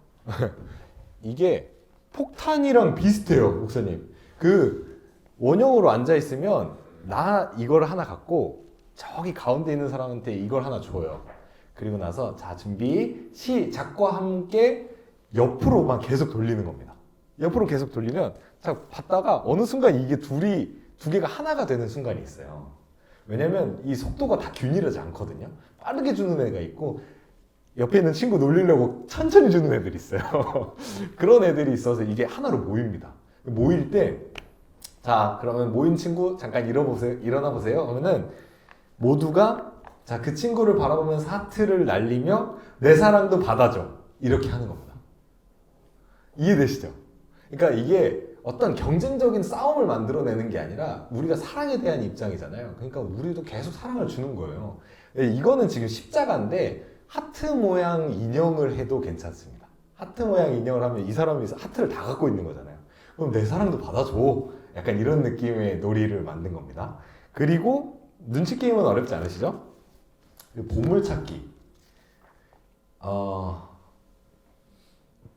이게 폭탄이랑 비슷해요, 목사님. 그 원형으로 앉아 있으면 나 이걸 하나 갖고 저기 가운데 있는 사람한테 이걸 하나 줘요. 그리고 나서 자, 준비 시작과 함께 옆으로만 계속 돌리는 겁니다. 옆으로 계속 돌리면 자, 봤다가 어느 순간 이게 두 개가 하나가 되는 순간이 있어요. 왜냐면 이 속도가 다 균일하지 않거든요. 빠르게 주는 애가 있고 옆에 있는 친구 놀리려고 천천히 주는 애들이 있어요. 그런 애들이 있어서 이게 하나로 모입니다. 모일 때, 자, 그러면 모인 친구 잠깐 일어나 보세요. 그러면은 모두가 자, 그 친구를 바라보면서 하트를 날리며 내 사랑도 받아줘. 이렇게 하는 겁니다. 이해되시죠? 그러니까 이게 어떤 경쟁적인 싸움을 만들어내는 게 아니라 우리가 사랑에 대한 입장이잖아요. 그러니까 우리도 계속 사랑을 주는 거예요. 이거는 지금 십자가인데 하트 모양 인형을 해도 괜찮습니다. 하트 모양 인형을 하면 이 사람이 하트를 다 갖고 있는 거잖아요. 그럼 내 사랑도 받아줘. 약간 이런 느낌의 놀이를 만든 겁니다. 그리고 눈치 게임은 어렵지 않으시죠? 보물찾기.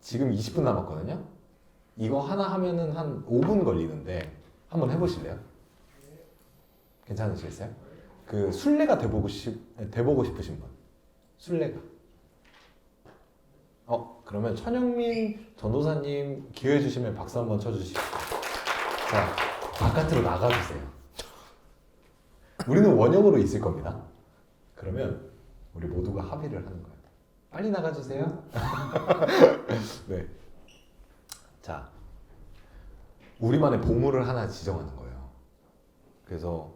지금 20분 남았거든요. 이거 하나 하면은 한 5분 걸리는데 한번 해보실래요? 괜찮으시겠어요? 그 술래가 돼보고 싶으신 분. 술래가. 그러면 천영민 전도사님 기회 주시면 박수 한번 쳐주시고. 자, 바깥으로 나가주세요. 우리는 원형으로 있을 겁니다. 그러면 우리 모두가 합의를 하는 거예요. 빨리 나가주세요. 네. 자, 우리만의 보물을 하나 지정하는 거예요. 그래서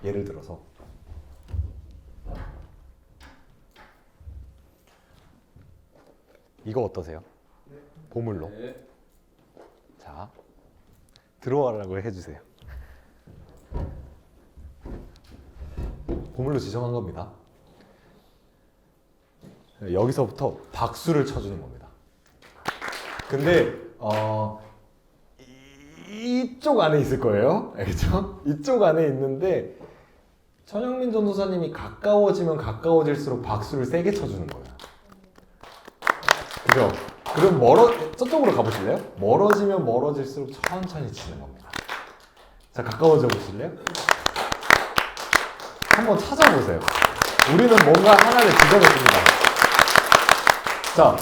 예를 들어서 이거 어떠세요? 보물로. 자, 들어와라고 해주세요. 보물로 지정한 겁니다. 여기서부터 박수를 쳐주는 겁니다. 근데 이쪽 안에 있을 거예요. 알겠죠? 이쪽 안에 있는데 천영민 전도사님이 가까워지면 가까워질수록 박수를 세게 쳐주는 거예요. 그죠? 그럼 저쪽으로 가보실래요? 멀어지면 멀어질수록 천천히 치는 겁니다. 자, 가까워져 보실래요? 한번 찾아보세요. 우리는 뭔가 하나를 지정했습니다. 자,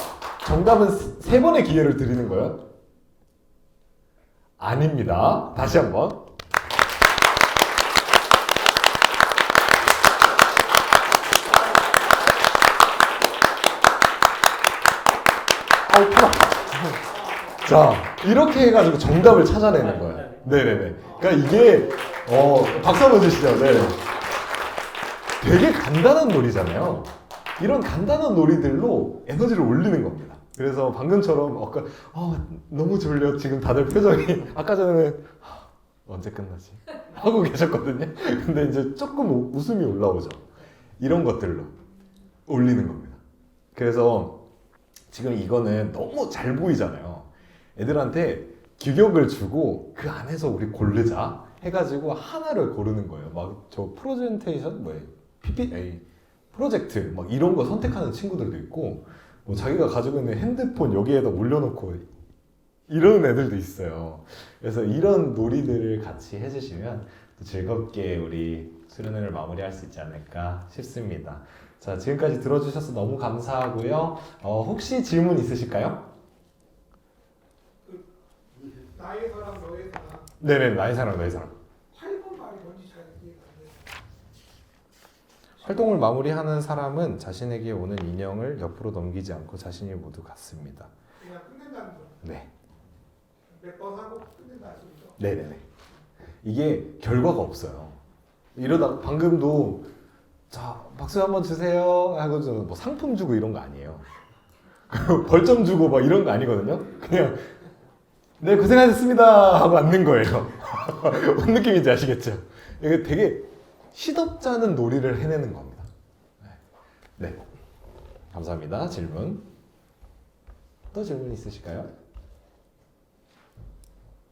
정답은 3번의 기회를 드리는 거예요? 아닙니다. 다시 한번. 자, 이렇게 해가지고 정답을 찾아내는 거예요. 네네네. 그러니까 이게 박수 한번 주시죠. 네네. 되게 간단한 놀이잖아요. 이런 간단한 놀이들로 에너지를 올리는 겁니다. 그래서 방금처럼 아까 너무 졸려 지금 다들 표정이 아까 전에 언제 끝나지? 하고 계셨거든요. 근데 이제 조금 웃음이 올라오죠. 이런 것들로 올리는 겁니다. 그래서 지금 이거는 너무 잘 보이잖아요. 애들한테 규격을 주고 그 안에서 우리 고르자 해가지고 하나를 고르는 거예요. 막 저 프레젠테이션 프로젝트 막 이런 거 선택하는 친구들도 있고 뭐 자기가 가지고 있는 핸드폰 여기에다 올려놓고 이러는 애들도 있어요. 그래서 이런 놀이들을 같이 해주시면 또 즐겁게 우리 수련회를 마무리할 수 있지 않을까 싶습니다. 자, 지금까지 들어주셔서 너무 감사하고요. 혹시 질문 있으실까요? 나의 사랑 너의 사랑 네네, 나의 사랑 너의 사랑. 8번 말이 뭔지 잘 이해가 안 돼요. 활동을 마무리하는 사람은 자신에게 오는 인형을 옆으로 넘기지 않고 자신이 모두 갖습니다. 그냥 끝낸다는 거. 네. 몇 번 하고 끝낸다는 소리죠. 네네네. 이게 결과가 없어요. 이러다 방금도 자 박수 한번 주세요 하고 뭐 상품 주고 이런 거 아니에요. 벌점 주고 막 이런 거 아니거든요. 그냥 네 고생하셨습니다 하고 앉는 거예요. 뭔 느낌인지 아시겠죠? 이게 되게 시덥잖은 놀이를 해내는 겁니다. 네, 감사합니다. 질문 또 질문 있으실까요?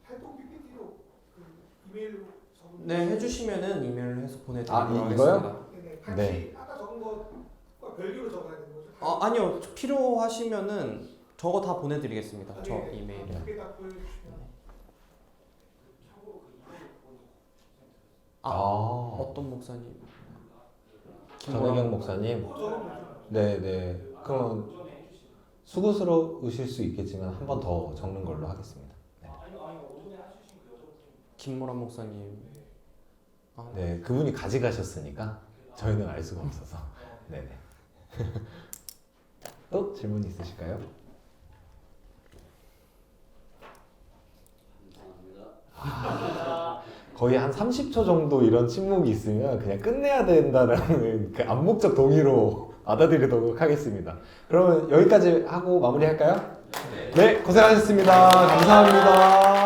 활동 PPT로 그 이메일로 적은 네, 해주시면은 이메일을 해서 보내드리도록 이거요? 하겠습니다. 네네 같이 네. 아까 적은 거과 별개로 적어야 되는 거죠? 아니요, 필요하시면은 저거 다 보내드리겠습니다. 저 이메일에. 두개다 보여주시면 어떤 목사님? 전혜경 목사님. 네네. 그럼 수고스러우실 수 있겠지만 한 번 더 적는 걸로 하겠습니다. 네. 김모란 목사님. 네, 그분이 가져가셨으니까 저희는 알 수가 없어서. 네네. 또 질문 있으실까요? 거의 한 30초 정도 이런 침묵이 있으면 그냥 끝내야 된다는 그 암묵적 동의로 받아들이도록 하겠습니다. 그러면 여기까지 하고 마무리할까요? 네, 고생하셨습니다. 감사합니다.